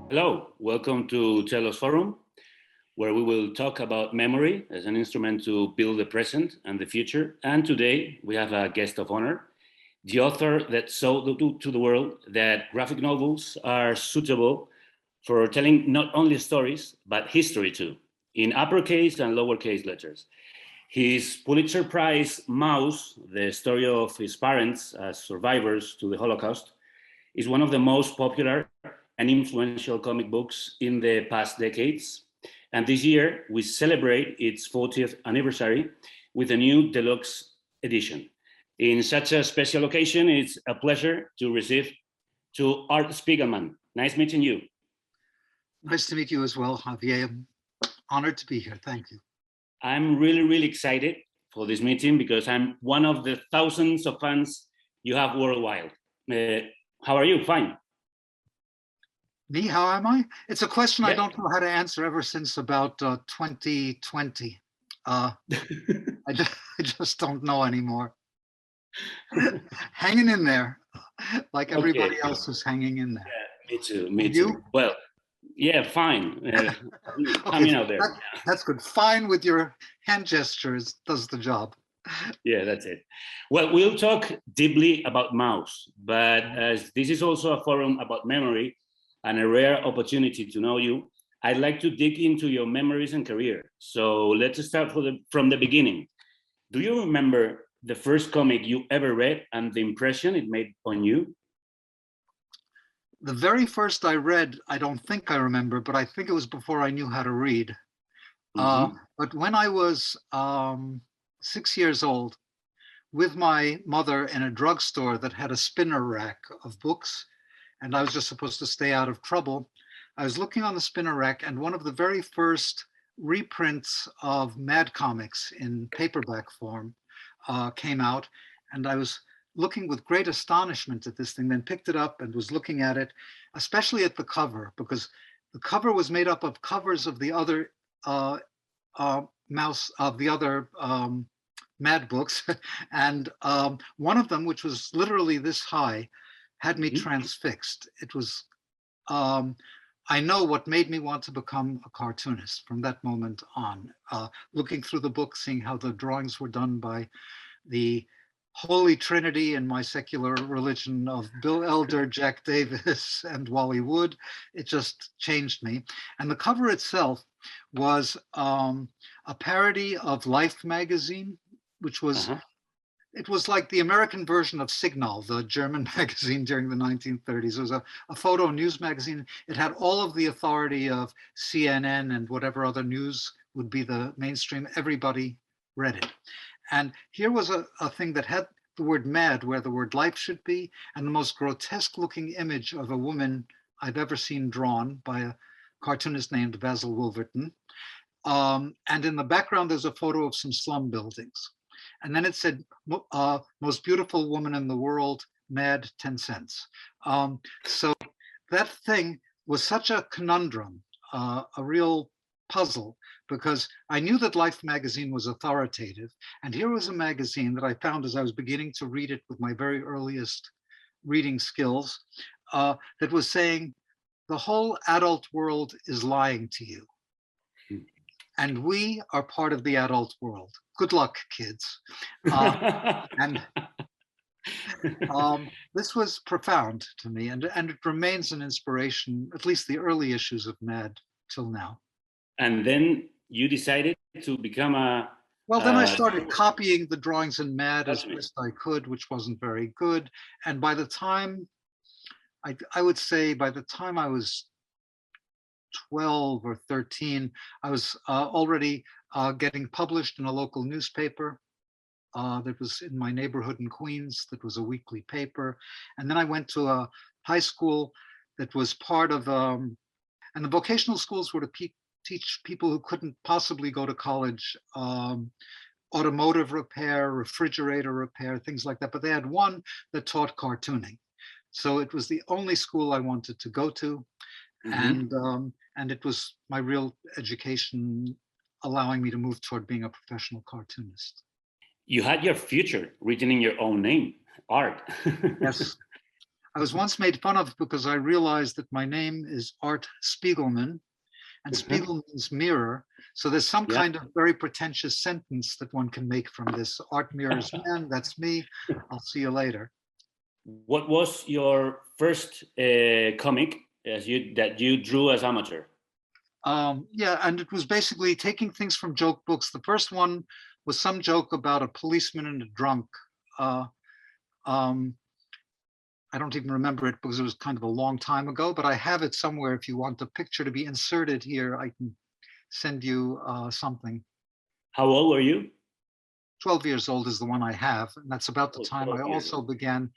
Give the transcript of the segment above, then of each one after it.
Hello, welcome to TELOS Forum, where we will talk about memory as an instrument to build the present and the future. And today we have a guest of honor, the author that showed to the world that graphic novels are suitable for telling not only stories, but history too, in uppercase and lowercase letters. His Pulitzer Prize Mouse, the story of his parents as survivors to the Holocaust, is one of the most popular and influential comic books in the past decades. And this year, we celebrate its 40th anniversary with a new deluxe edition. In such a special occasion, it's a pleasure to receive to Art Spiegelman. Nice meeting you. Nice to meet you as well, Javier. I'm honored to be here. Thank you. I'm really excited for this meeting because I'm one of the thousands of fans you have worldwide. How are you? Fine. Me, how am I? It's a question I don't know how to answer ever since about 2020. I just don't know anymore. Hanging in there, like everybody else is hanging in there. Yeah, me too. Me too. Well, yeah, fine. Coming out there. That's good. Fine with your hand gestures does the job. Yeah, that's it. Well, we'll talk deeply about Mouse, but as this is also a forum about memory and a rare opportunity to know you, I'd like to dig into your memories and career. So let's start from the beginning. Do you remember the first comic you ever read and the impression it made on you? The very first I read, I don't think I remember, but I think it was before I knew how to read. But when I was 6 years old, with my mother in a drugstore that had a spinner rack of books, and I was just supposed to stay out of trouble, I was looking on the spinner rack, and one of the very first reprints of Mad Comics in paperback form came out, and I was looking with great astonishment at this thing, then picked it up and was looking at it, especially at the cover, because the cover was made up of covers of the other Mad books, and one of them, which was literally this high, had me transfixed. It was, I know what made me want to become a cartoonist from that moment on, looking through the book, seeing how the drawings were done by the Holy Trinity in my secular religion of Bill Elder, Jack Davis, and Wally Wood. It just changed me. And the cover itself was a parody of Life magazine, which was, it was like the American version of Signal, the German magazine during the 1930s. It was a photo news magazine. It had all of the authority of CNN and whatever other news would be the mainstream. Everybody read it. And here was a thing that had the word mad where the word life should be, and the most grotesque looking image of a woman I've ever seen drawn by a cartoonist named Basil Wolverton. And in the background, there's a photo of some slum buildings. And then it said, most beautiful woman in the world, mad 10 cents. So that thing was such a conundrum, a real puzzle, because I knew that Life magazine was authoritative. And here was a magazine that I found as I was beginning to read it with my very earliest reading skills, that was saying, the whole adult world is lying to you. And we are part of the adult world. Good luck, kids. And this was profound to me, and it remains an inspiration, at least the early issues of Mad till now. And then you decided to become a... Well, then I started copying the drawings in Mad as best I could, which wasn't very good. And by the time, I would say by the time I was 12 or 13, I was already getting published in a local newspaper that was in my neighborhood in Queens, that was a weekly paper. And then I went to a high school that was part of, and the vocational schools were to teach people who couldn't possibly go to college, automotive repair, refrigerator repair, things like that. But they had one that taught cartooning. So it was the only school I wanted to go to. And it was my real education allowing me to move toward being a professional cartoonist. You had your future written in your own name, Art. Yes. I was once made fun of because I realized that my name is Art Spiegelman, and Spiegel means mirror. So there's some kind of very pretentious sentence that one can make from this. Art mirrors man, that's me. I'll see you later. What was your first comic that you drew as amateur? Yeah, and it was basically taking things from joke books. The first one was some joke about a policeman and a drunk. I don't even remember it because it was kind of a long time ago, but I have it somewhere. If you want the picture to be inserted here, I can send you something. How old were you? 12 years old is the one I have. And that's about the time I also began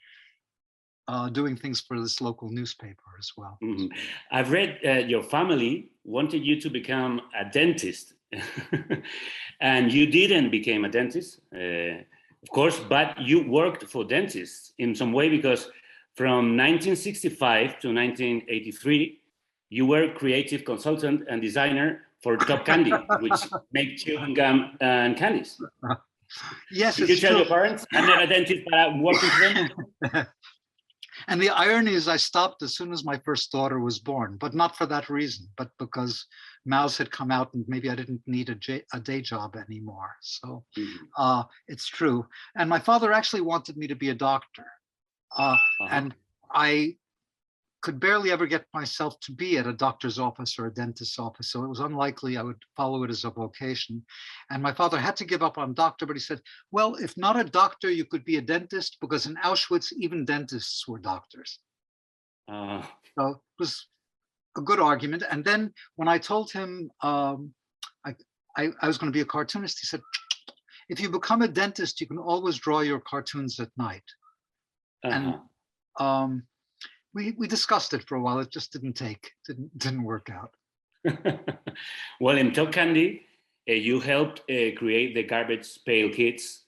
doing things for this local newspaper as well. Mm-hmm. I've read your family wanted you to become a dentist. And you didn't become a dentist, of course, but you worked for dentists in some way, because from 1965 to 1983, you were creative consultant and designer for Top Candy, which make chewing gum and candies. Yes, Did you tell your parents, I'm not a dentist, but I'm working for them? And the irony is I stopped as soon as my first daughter was born, but not for that reason, but because Mouse had come out and maybe I didn't need a day job anymore. So it's true. And my father actually wanted me to be a doctor. And I could barely ever get myself to be at a doctor's office or a dentist's office. So it was unlikely I would follow it as a vocation. And my father had to give up on doctor, but he said, well, if not a doctor, you could be a dentist, because in Auschwitz, even dentists were doctors. So it was a good argument. And then when I told him I was going to be a cartoonist, he said, if you become a dentist, you can always draw your cartoons at night. And we discussed it for a while. It just didn't work out. Well, in Top Candy, you helped create the Garbage Pail Kids,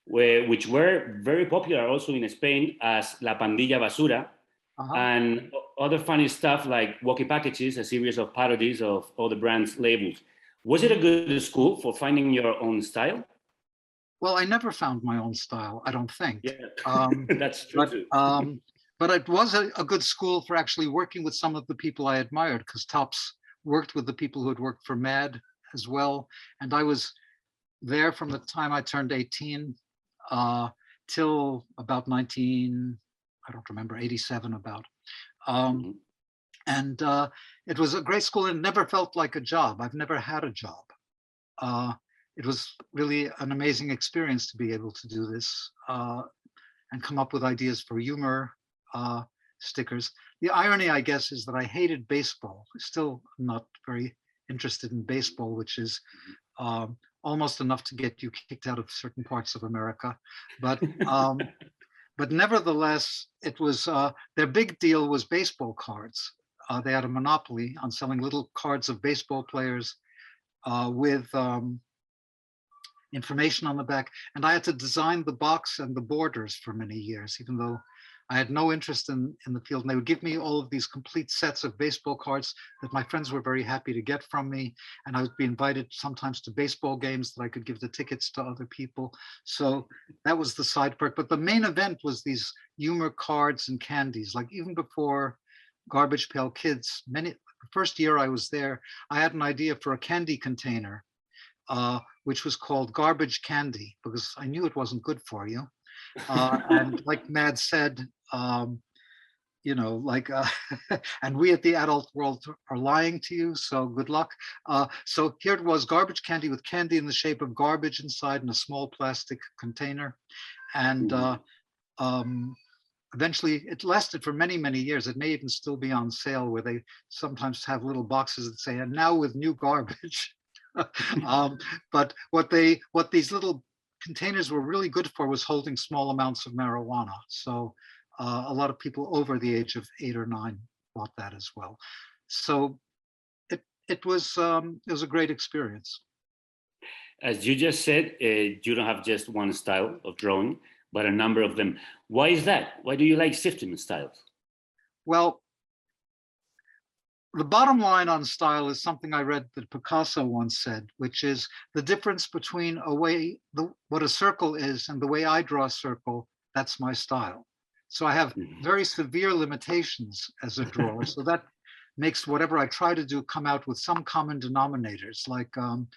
which were very popular also in Spain as La Pandilla Basura, and other funny stuff like Walkie Packages, a series of parodies of all the brand's labels. Was it a good school for finding your own style? Well, I never found my own style, I don't think. Yeah. That's true too. But it was a good school for actually working with some of the people I admired, because Topps worked with the people who had worked for Mad as well. And I was there from the time I turned 18 till about 19, I don't remember, 87 about. And it was a great school and never felt like a job. I've never had a job. It was really an amazing experience to be able to do this and come up with ideas for humor stickers. The irony, I guess, is that I hated baseball. Still not very interested in baseball, which is almost enough to get you kicked out of certain parts of America. But nevertheless, it was their big deal was baseball cards. They had a monopoly on selling little cards of baseball players with information on the back. And I had to design the box and the borders for many years, even though I had no interest in the field. And they would give me all of these complete sets of baseball cards that my friends were very happy to get from me. And I would be invited sometimes to baseball games that I could give the tickets to other people. So that was the side perk. But the main event was these humor cards and candies. Like even before Garbage Pail Kids, the first year I was there, I had an idea for a candy container, which was called Garbage Candy, because I knew it wasn't good for you. And like Mad said, and we at the adult world are lying to you, so good luck. So here it was, garbage candy with candy in the shape of garbage inside in a small plastic container. And eventually it lasted for many, many years. It may even still be on sale, where they sometimes have little boxes that say, and now with new garbage. But what these little containers were really good for was holding small amounts of marijuana. So a lot of people over the age of 8 or 9 bought that as well. So it was a great experience. As you just said, you don't have just one style of drawing, but a number of them. Why is that? Why do you like shifting styles? Well, the bottom line on style is something I read that Picasso once said, which is the difference between what a circle is and the way I draw a circle, that's my style. So I have very severe limitations as a drawer. So that makes whatever I try to do come out with some common denominators. Like I'm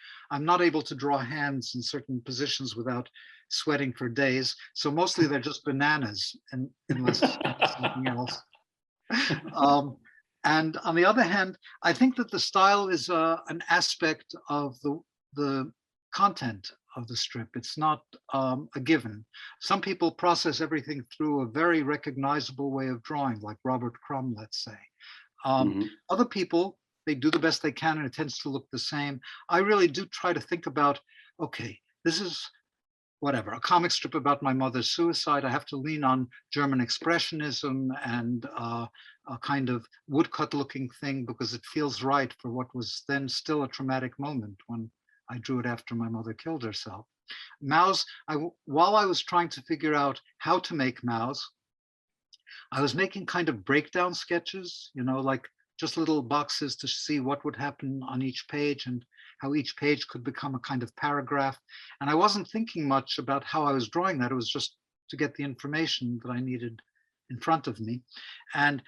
not able to draw hands in certain positions without sweating for days. So mostly they're just bananas, unless something else. And on the other hand, I think that the style is an aspect of the content of the strip. It's not a given. Some people process everything through a very recognizable way of drawing, like Robert Crumb, let's say. Other people, they do the best they can and it tends to look the same. I really do try to think about, okay, this is whatever, a comic strip about my mother's suicide. I have to lean on German expressionism and a kind of woodcut looking thing because it feels right for what was then still a traumatic moment when I drew it after my mother killed herself. Maus, while I was trying to figure out how to make Maus, I was making kind of breakdown sketches, like just little boxes to see what would happen on each page and how each page could become a kind of paragraph. And I wasn't thinking much about how I was drawing that. It was just to get the information that I needed in front of me. And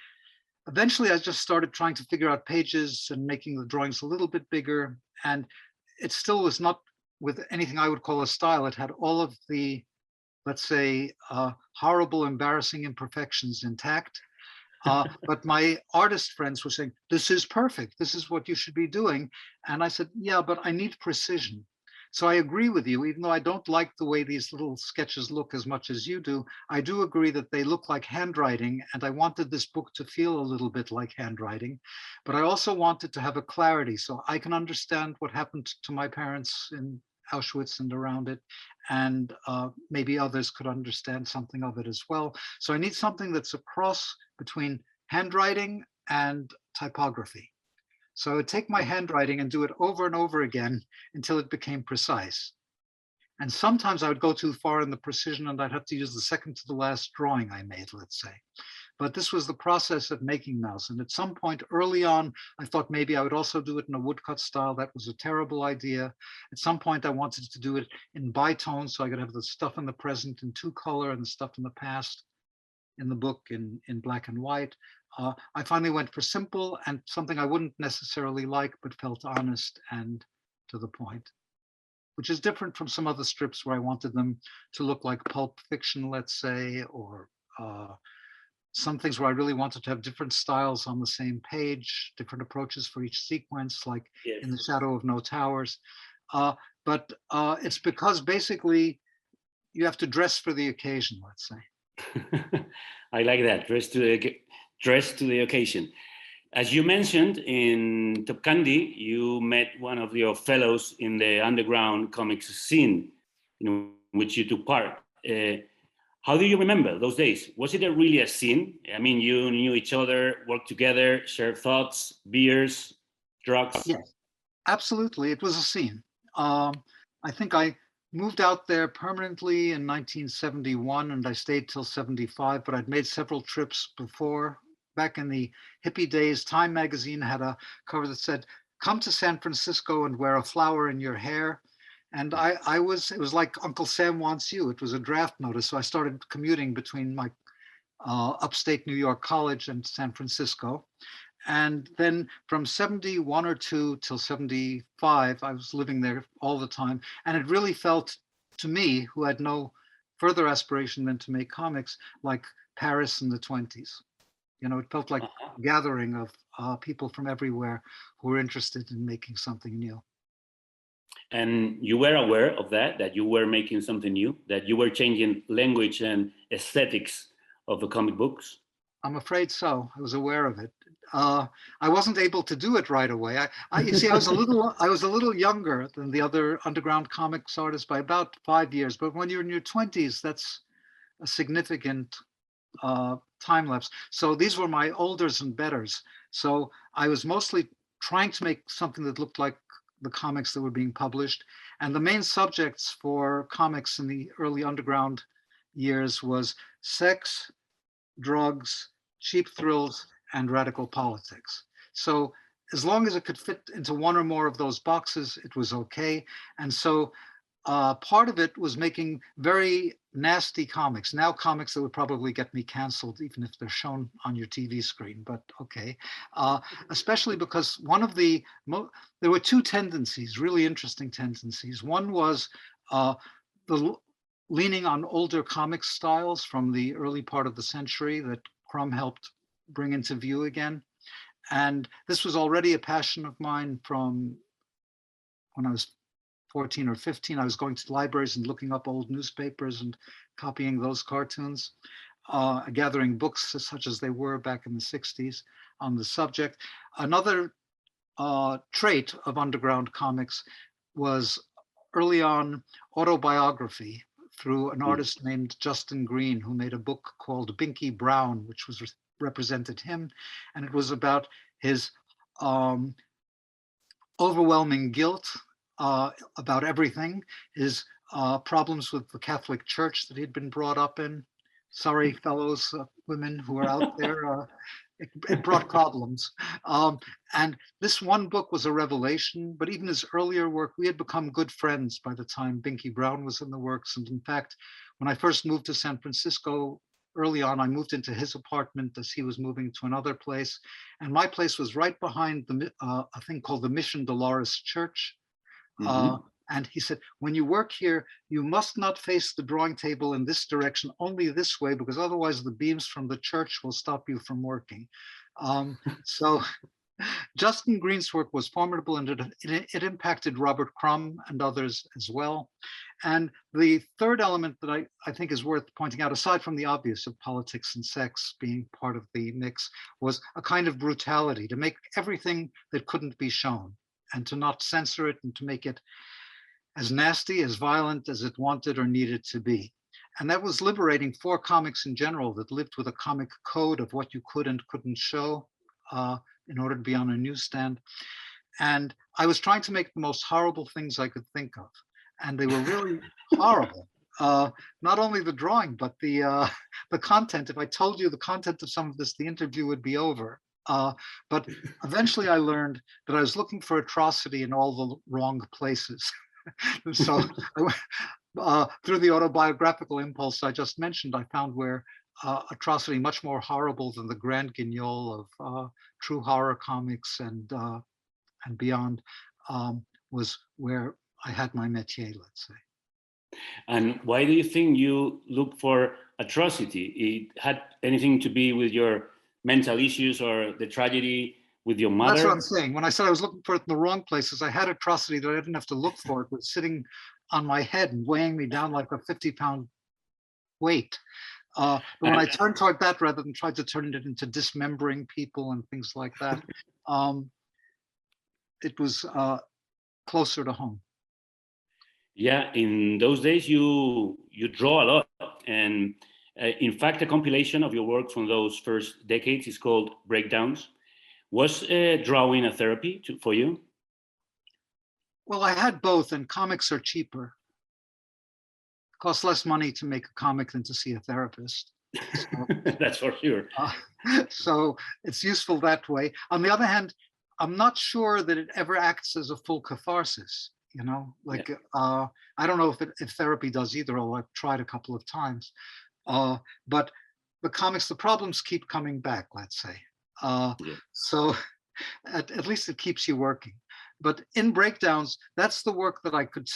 eventually I just started trying to figure out pages and making the drawings a little bit bigger. And it still was not with anything I would call a style. It had all of the, let's say, horrible, embarrassing imperfections intact. But my artist friends were saying, this is perfect. This is what you should be doing. And I said, yeah, but I need precision. So I agree with you, even though I don't like the way these little sketches look as much as you do. I do agree that they look like handwriting. And I wanted this book to feel a little bit like handwriting. But I also wanted to have a clarity so I can understand what happened to my parents in Auschwitz and around it, and maybe others could understand something of it as well. So I need something that's a cross between handwriting and typography. So I would take my handwriting and do it over and over again until it became precise. And sometimes I would go too far in the precision and I'd have to use the second to the last drawing I made, let's say. But this was the process of making Maus. And at some point early on, I thought maybe I would also do it in a woodcut style. That was a terrible idea. At some point, I wanted to do it in bitone, so I could have the stuff in the present in 2-color and the stuff in the past in the book in black and white. I finally went for simple and something I wouldn't necessarily like, but felt honest and to the point, which is different from some other strips where I wanted them to look like pulp fiction, let's say, or some things where I really wanted to have different styles on the same page, different approaches for each sequence, like in The Shadow of No Towers. But it's because basically you have to dress for the occasion, let's say. I like that, dress to the occasion. As you mentioned, in Top Candy, you met one of your fellows in the underground comics scene in which you took part. How do you remember those days? Was it really a scene? I mean, you knew each other, worked together, shared thoughts, beers, drugs? Yes, absolutely. It was a scene. I think I moved out there permanently in 1971 and I stayed till 75, but I'd made several trips before. Back in the hippie days, Time magazine had a cover that said, "Come to San Francisco and wear a flower in your hair." And it was like Uncle Sam Wants You. It was a draft notice. So I started commuting between my upstate New York college and San Francisco. And then from 71 or 2 till 75, I was living there all the time. And it really felt to me, who had no further aspiration than to make comics, like Paris in the 20s. It felt like a gathering of people from everywhere who were interested in making something new. And you were aware of that you were making something new, that you were changing language and aesthetics of the comic books? I'm afraid so. I was aware of it. I wasn't able to do it right away. You see, I was a little younger than the other underground comics artists by about 5 years. But when you're in your 20s, that's a significant time lapse. So these were my olders and betters. So I was mostly trying to make something that looked like the comics that were being published. And the main subjects for comics in the early underground years was sex, drugs, cheap thrills, and radical politics. So as long as it could fit into one or more of those boxes, it was okay. And so part of it was making very nasty comics. Now comics that would probably get me canceled, even if they're shown on your TV screen, but okay. Especially because there were two tendencies, really interesting tendencies. One was the leaning on older comic styles from the early part of the century that Crumb helped bring into view again. And this was already a passion of mine from when I was 14 or 15. I was going to libraries and looking up old newspapers and copying those cartoons, gathering books such as they were back in the 60s on the subject. Another trait of underground comics was early on autobiography through an artist named Justin Green, who made a book called Binky Brown, which represented him. And it was about his overwhelming guilt about everything, his problems with the Catholic Church that he'd been brought up in. Sorry, fellows, women who are out there, it brought problems. And this one book was a revelation, but even his earlier work, we had become good friends by the time Binky Brown was in the works. And in fact, when I first moved to San Francisco, early on, I moved into his apartment as he was moving to another place. And my place was right behind a thing called the Mission Dolores Church. And he said, when you work here, you must not face the drawing table in this direction, only this way, because otherwise the beams from the church will stop you from working. So Justin Green's work was formidable, and it impacted Robert Crumb and others as well. And the third element that I think is worth pointing out, aside from the obvious of politics and sex being part of the mix, was a kind of brutality to make everything that couldn't be shown and to not censor it and to make it as nasty, as violent as it wanted or needed to be. And that was liberating for comics in general that lived with a comic code of what you could and couldn't show in order to be on a newsstand. And I was trying to make the most horrible things I could think of. And they were really horrible. Not only the drawing, but the content. If I told you the content of some of this, the interview would be over. But eventually I learned that I was looking for atrocity in all the wrong places. So through the autobiographical impulse I just mentioned, I found where atrocity much more horrible than the grand guignol of true horror comics and beyond was where I had my métier, let's say. And why do you think you look for atrocity? It had anything to be with your mental issues or the tragedy with your mother? That's what I'm saying. When I said I was looking for it in the wrong places, I had atrocity that I didn't have to look for. It was sitting on my head and weighing me down like a 50-pound weight. But when I turned toward that, rather than try to turn it into dismembering people and things like that, it was closer to home. Yeah, in those days you draw a lot, and in fact, a compilation of your work from those first decades is called Breakdowns. Was drawing a therapy for you? Well, I had both, and comics are cheaper. It costs less money to make a comic than to see a therapist. So, that's for sure. So it's useful that way. On the other hand, I'm not sure that it ever acts as a full catharsis. You know, like I don't know if therapy does either, although I've tried a couple of times. But the comics, the problems keep coming back, let's say. So at least it keeps you working. But in Breakdowns, that's the work that I could,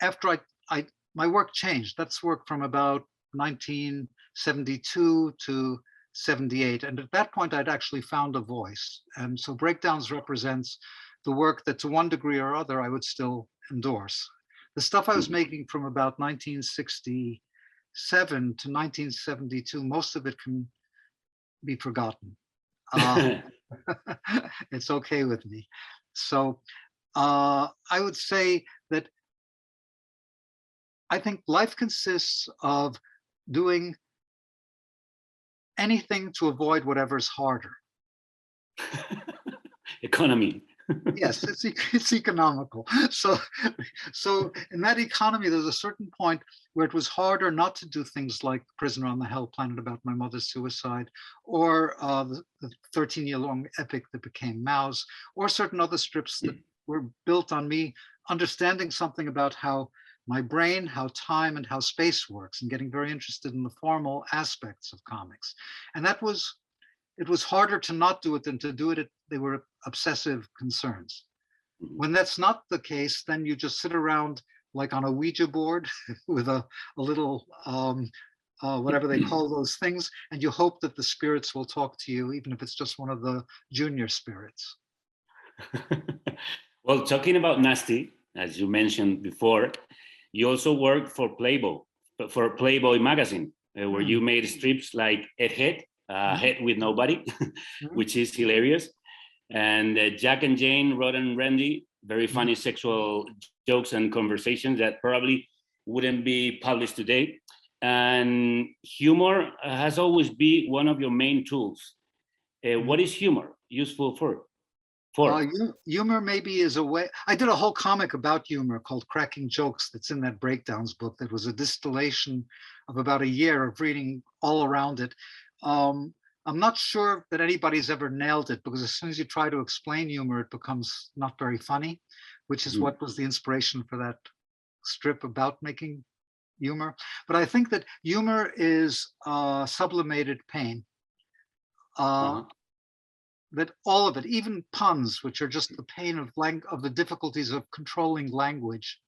after my work changed. That's work from about 1972 to 78. And at that point, I'd actually found a voice. And so Breakdowns represents the work that to one degree or other, I would still endorse. The stuff I was making from about 1967 to 1972, most of it can be forgotten. It's okay with me. So I would say that I think life consists of doing anything to avoid whatever's harder. Economy. Yes, it's economical. So in that economy, there's a certain point where it was harder not to do things like Prisoner on the Hell Planet about my mother's suicide, or the 13-year-long epic that became Mouse, or certain other strips that were built on me understanding something about how my brain, how time, and how space works, and getting very interested in the formal aspects of comics. And it was harder to not do it than to do it. They were obsessive concerns. When that's not the case, then you just sit around like on a Ouija board with a little, whatever they call those things, and you hope that the spirits will talk to you, even if it's just one of the junior spirits. Well, talking about Nasty, as you mentioned before, you also worked for Playboy magazine, where you made strips like Head, Head with Nobody, which is hilarious. And Jack and Jane, Rod and Randy, very funny sexual jokes and conversations that probably wouldn't be published today. And humor has always been one of your main tools. What is humor useful for? Humor maybe is a way. I did a whole comic about humor called Cracking Jokes that's in that Breakdowns book that was a distillation of about a year of reading all around it. I'm not sure that anybody's ever nailed it, because as soon as you try to explain humor, it becomes not very funny, which is what was the inspiration for that strip about making humor. But I think that humor is sublimated pain. That all of it, even puns, which are just the pain of the difficulties of controlling language,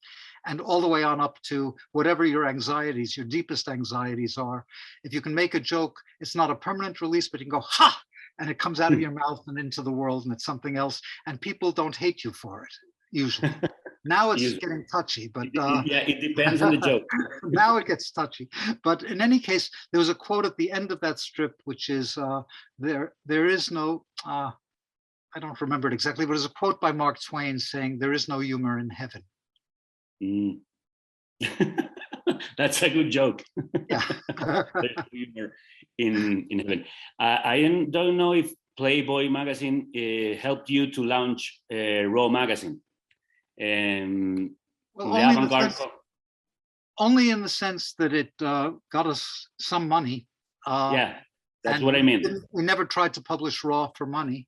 and all the way on up to whatever your anxieties, your deepest anxieties are. If you can make a joke, it's not a permanent release, but you can go, ha, and it comes out of your mouth and into the world, and it's something else, and people don't hate you for it, usually. Now it's getting touchy, but yeah, it depends on the joke. Now it gets touchy. But in any case, there was a quote at the end of that strip, which is there is no, I don't remember it exactly, but it was a quote by Mark Twain saying, "There is no humor in heaven." That's a good joke. Yeah. There's humor in heaven. I don't know if Playboy magazine helped you to launch Raw magazine. Well, only in the sense that it got us some money. Yeah, that's what I mean. We never tried to publish Raw for money.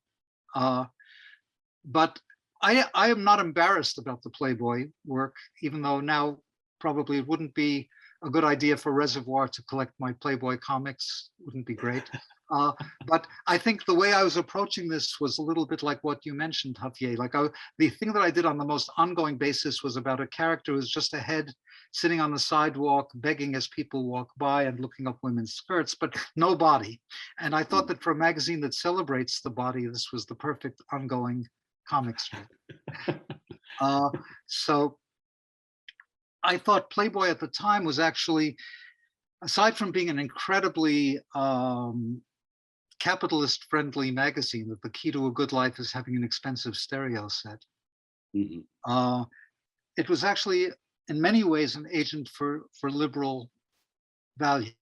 But I am not embarrassed about the Playboy work, even though now probably it wouldn't be a good idea for Reservoir to collect my Playboy comics. Wouldn't be great. But I think the way I was approaching this was a little bit like what you mentioned, Javier. Like the thing that I did on the most ongoing basis was about a character who's just a head sitting on the sidewalk, begging as people walk by and looking up women's skirts, but no body. And I thought that for a magazine that celebrates the body, this was the perfect ongoing comic strip. So I thought Playboy at the time was actually, aside from being an incredibly capitalist-friendly magazine, that the key to a good life is having an expensive stereo set. It was actually, in many ways, an agent for liberal values.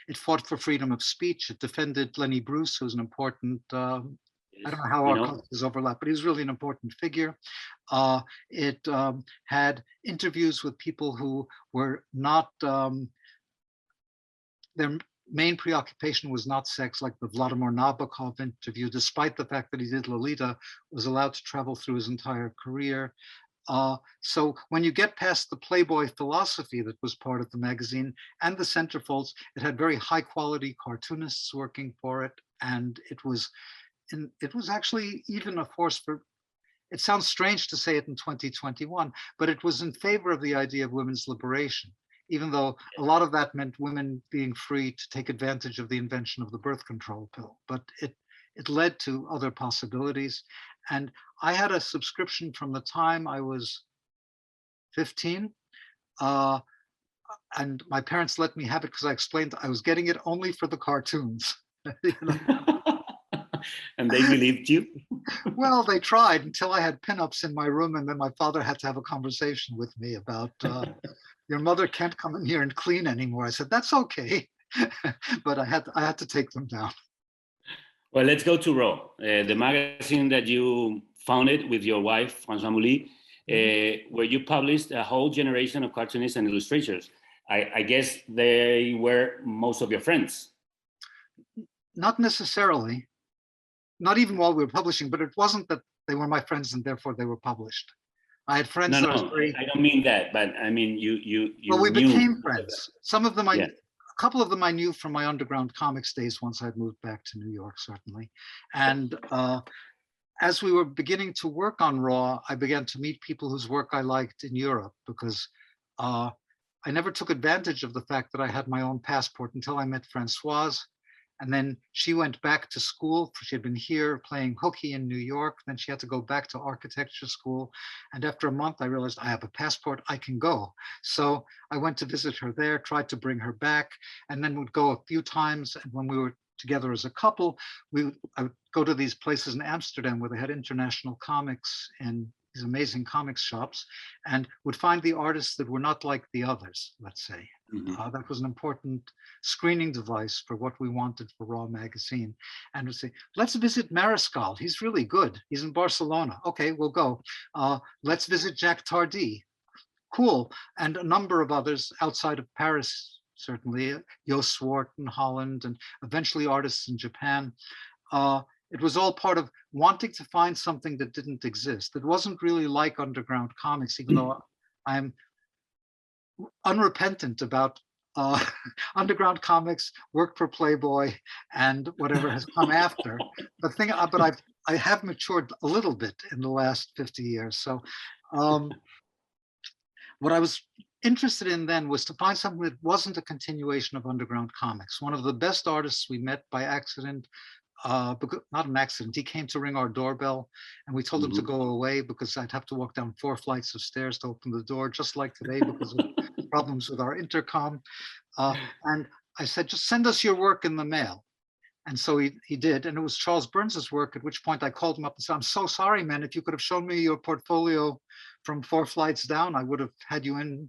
It fought for freedom of speech. It defended Lenny Bruce, who's an important, I don't know how our cultures overlap, but he was really an important figure. It had interviews with people who were not, their main preoccupation was not sex, like the Vladimir Nabokov interview, despite the fact that he did Lolita, was allowed to travel through his entire career. So when you get past the Playboy philosophy that was part of the magazine and the centerfolds, it had very high quality cartoonists working for it. And it was actually even a force for, it sounds strange to say it in 2021, but it was in favor of the idea of women's liberation, even though a lot of that meant women being free to take advantage of the invention of the birth control pill. But it led to other possibilities. And I had a subscription from the time I was 15. And my parents let me have it because I explained I was getting it only for the cartoons. You know? And they believed you? Well, they tried until I had pinups in my room, and then my father had to have a conversation with me about your mother can't come in here and clean anymore. I said, that's okay. But I had to take them down. Well, let's go to Raw, the magazine that you founded with your wife, François Mouly, where you published a whole generation of cartoonists and illustrators. I guess they were most of your friends. Not necessarily, not even while we were publishing, but it wasn't that they were my friends and therefore they were published. I had friends. No, I don't mean that, but I mean you. Well, we became friends. Some of them, Yeah. a couple of them I knew from my underground comics days once I'd moved back to New York, certainly. And as we were beginning to work on Raw, I began to meet people whose work I liked in Europe, because I never took advantage of the fact that I had my own passport until I met Françoise. And then she went back to school. She had been here playing hooky in New York. Then she had to go back to architecture school. And after a month, I realized I have a passport, I can go. So I went to visit her there, tried to bring her back, and then would go a few times. And when we were together as a couple, I would go to these places in Amsterdam where they had international comics in these amazing comics shops, and would find the artists that were not like the others, let's say. That was an important screening device for what we wanted for Raw magazine. And would say, let's visit Mariscal. He's really good. He's in Barcelona. Okay, we'll go. Let's visit Jacques Tardy. Cool. And a number of others outside of Paris, certainly. Jo Swart in Holland, and eventually artists in Japan. It was all part of wanting to find something that didn't exist. It wasn't really like underground comics, even though I'm unrepentant about underground comics, work for Playboy, and whatever has come after. But I have matured a little bit in the last 50 years. So what I was interested in then was to find something that wasn't a continuation of underground comics. One of the best artists we met by accident, not an accident, he came to ring our doorbell, and we told him to go away because I'd have to walk down 4 flights of stairs to open the door, just like today, because of problems with our intercom. And I said, just send us your work in the mail. And so he did, and it was Charles Burns's work, at which point I called him up and said, I'm so sorry, man, if you could have shown me your portfolio from 4 flights down, I would have had you in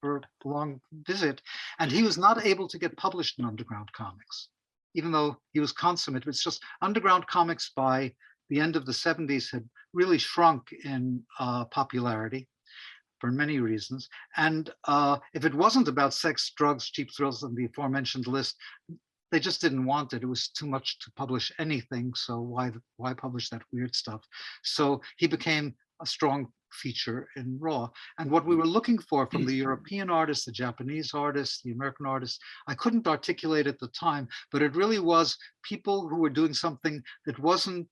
for a long visit. And he was not able to get published in underground comics, even though he was consummate. It's just underground comics by the end of the 70s had really shrunk in popularity for many reasons. And if it wasn't about sex, drugs, cheap thrills, and the aforementioned list, they just didn't want it. It was too much to publish anything. So why publish that weird stuff? So he became a strong feature in Raw. And what we were looking for from the European artists, the Japanese artists, the American artists, I couldn't articulate at the time, but it really was people who were doing something that wasn't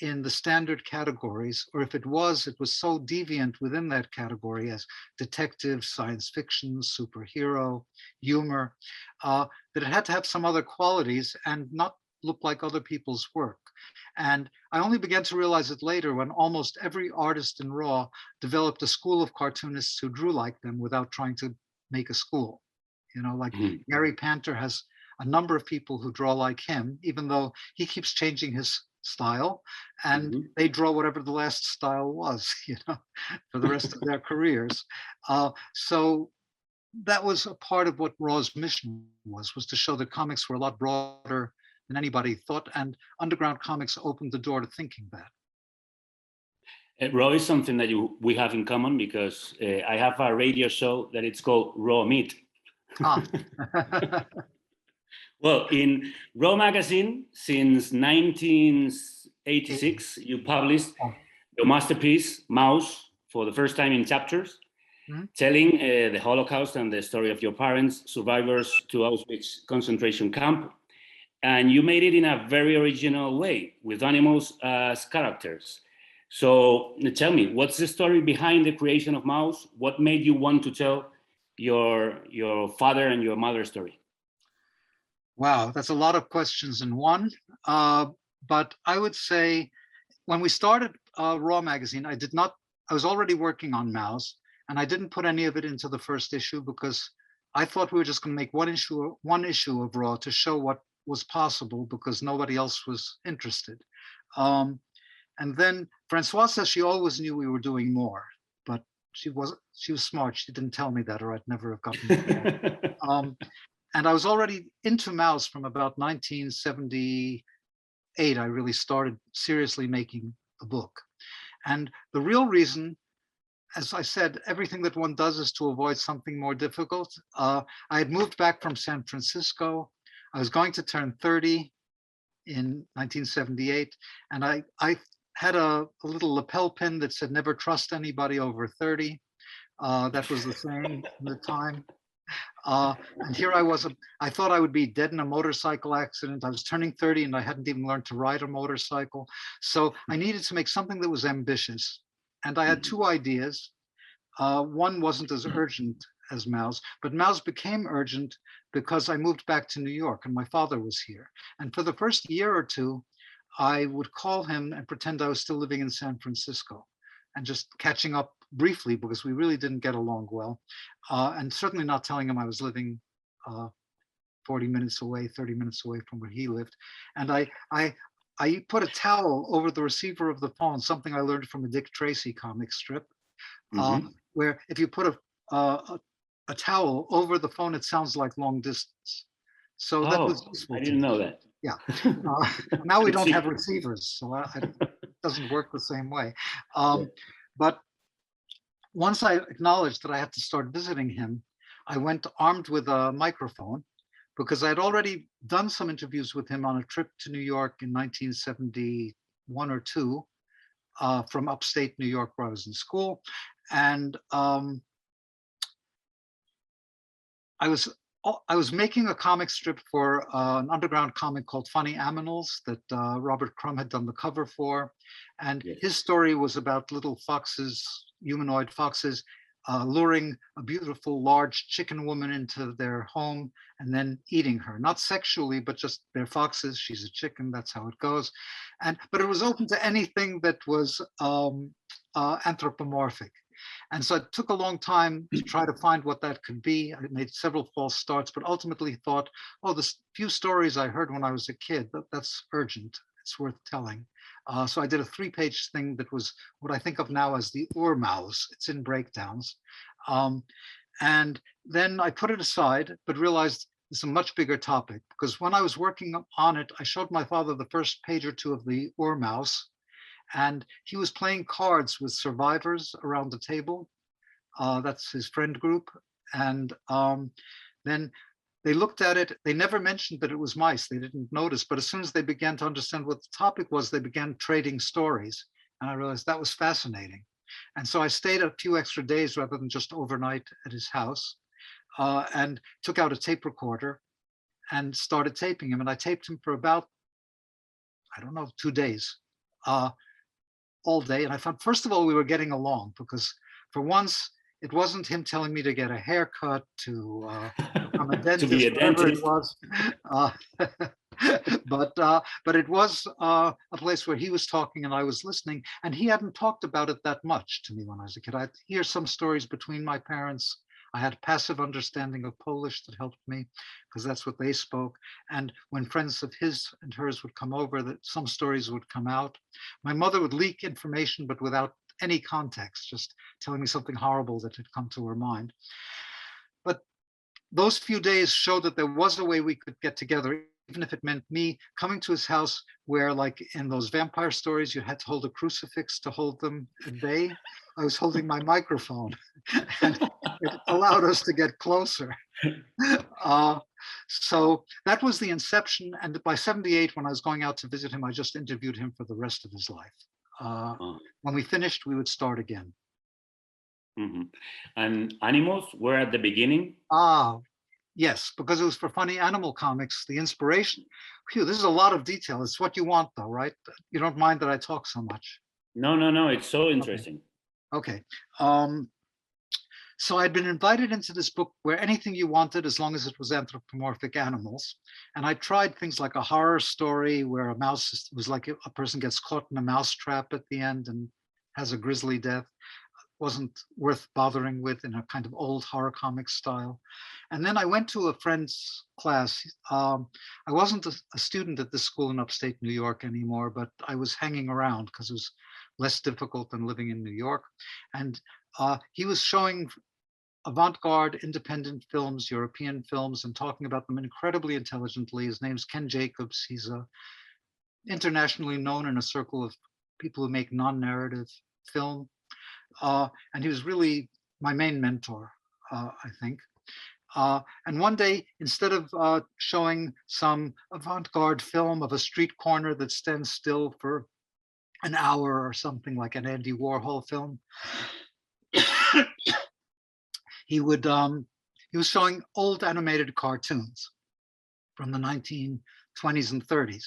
in the standard categories, or if it was so deviant within that category as detective, science fiction, superhero, humor, that it had to have some other qualities and not look like other people's work. And I only began to realize it later, when almost every artist in Raw developed a school of cartoonists who drew like them without trying to make a school. You know, like Gary Panter has a number of people who draw like him, even though he keeps changing his style, and they draw whatever the last style was, you know, for the rest of their careers. So that was a part of what Raw's mission was to show that comics were a lot broader than anybody thought, and underground comics opened the door to thinking that. Raw is something that we have in common, because I have a radio show that it's called Raw Meat. Well, in Raw magazine, since 1986, you published your masterpiece, Mouse, for the first time in chapters, telling the Holocaust and the story of your parents, survivors to Auschwitz concentration camp. And you made it in a very original way, with animals as characters. So tell me, what's the story behind the creation of Mouse? What made you want to tell your father and your mother's story? Wow, that's a lot of questions in one. But I would say, when we started Raw magazine, I was already working on Mouse, and I didn't put any of it into the first issue because I thought we were just going to make one issue of Raw to show what was possible, because nobody else was interested. And then Françoise says she always knew we were doing more, but she was smart. She didn't tell me that, or I'd never have gotten it. And I was already into Mouse from about 1974 1978, I really started seriously making a book. And the real reason, as I said, everything that one does is to avoid something more difficult. I had moved back from San Francisco. I was going to turn 30 in 1978, and I had a little lapel pin that said, "Never trust anybody over 30." That was the saying at the time. And here I was, I thought I would be dead in a motorcycle accident. I was turning 30 and I hadn't even learned to ride a motorcycle. So I needed to make something that was ambitious. And I had two ideas. One wasn't as urgent as Mao's, but Mao's became urgent because I moved back to New York and my father was here. And for the first year or two, I would call him and pretend I was still living in San Francisco and just catching up briefly because we really didn't get along well. And certainly not telling him I was living 40 minutes away, 30 minutes away from where he lived. And I put a towel over the receiver of the phone, something I learned from a Dick Tracy comic strip, where if you put a towel over the phone, it sounds like long distance. So that was useful. I didn't know that. Yeah. Now we don't have receivers, so it doesn't work the same way. But once I acknowledged that I had to start visiting him, I went armed with a microphone because I had already done some interviews with him on a trip to New York in 1971 or 2 from upstate New York where I was in school. And I was making a comic strip for an underground comic called Funny Aminals that Robert Crumb had done the cover for. And his story was about little foxes, humanoid foxes, luring a beautiful large chicken woman into their home and then eating her. Not sexually, but just they're foxes, she's a chicken, that's how it goes. But it was open to anything that was anthropomorphic. And so it took a long time to try to find what that could be. I made several false starts, but ultimately thought, oh, the few stories I heard when I was a kid, that's urgent. It's worth telling. So I did a 3-page thing that was what I think of now as the Urmaus. It's in breakdowns. And then I put it aside, but realized it's a much bigger topic because when I was working on it, I showed my father the first page or two of the Urmaus. And he was playing cards with survivors around the table. That's his friend group. And then they looked at it. They never mentioned that it was mice. They didn't notice. But as soon as they began to understand what the topic was, they began trading stories. And I realized that was fascinating. And so I stayed a few extra days rather than just overnight at his house and took out a tape recorder and started taping him. And I taped him for about, 2 days. All day. And I found, first of all, we were getting along because for once, it wasn't him telling me to get a haircut, to become a dentist, to be a whatever dentist. it was. But it was a place where he was talking and I was listening. And he hadn't talked about it that much to me when I was a kid. I'd hear some stories between my parents. I had passive understanding of Polish that helped me because that's what they spoke. And when friends of his and hers would come over, that some stories would come out. My mother would leak information, but without any context, just telling me something horrible that had come to her mind. But those few days showed that there was a way we could get together, even if it meant me coming to his house where, like in those vampire stories, you had to hold a crucifix to hold them at bay. I was holding my microphone and it allowed us to get closer. So that was the inception. And by 78, when I was going out to visit him, I just interviewed him for the rest of his life. When we finished, we would start again. And animals were at the beginning? Yes, because it was for Funny Animal Comics, the inspiration. Phew, this is a lot of detail. It's what you want, though, right? You don't mind that I talk so much? No. It's so interesting. Okay. So I'd been invited into this book where anything you wanted, as long as it was anthropomorphic animals. And I tried things like a horror story where a mouse was like a person gets caught in a mouse trap at the end and has a grisly death. Wasn't worth bothering with in a kind of old horror comic style. And then I went to a friend's class. I wasn't a student at this school in upstate New York anymore, but I was hanging around because it was less difficult than living in New York. And he was showing avant-garde independent films, European films, and talking about them incredibly intelligently. His name's Ken Jacobs. internationally known in a circle of people who make non-narrative film. And he was really my main mentor, I think. And one day, instead of showing some avant-garde film of a street corner that stands still for an hour or something like an Andy Warhol film, he was showing old animated cartoons from the 1920s and 30s.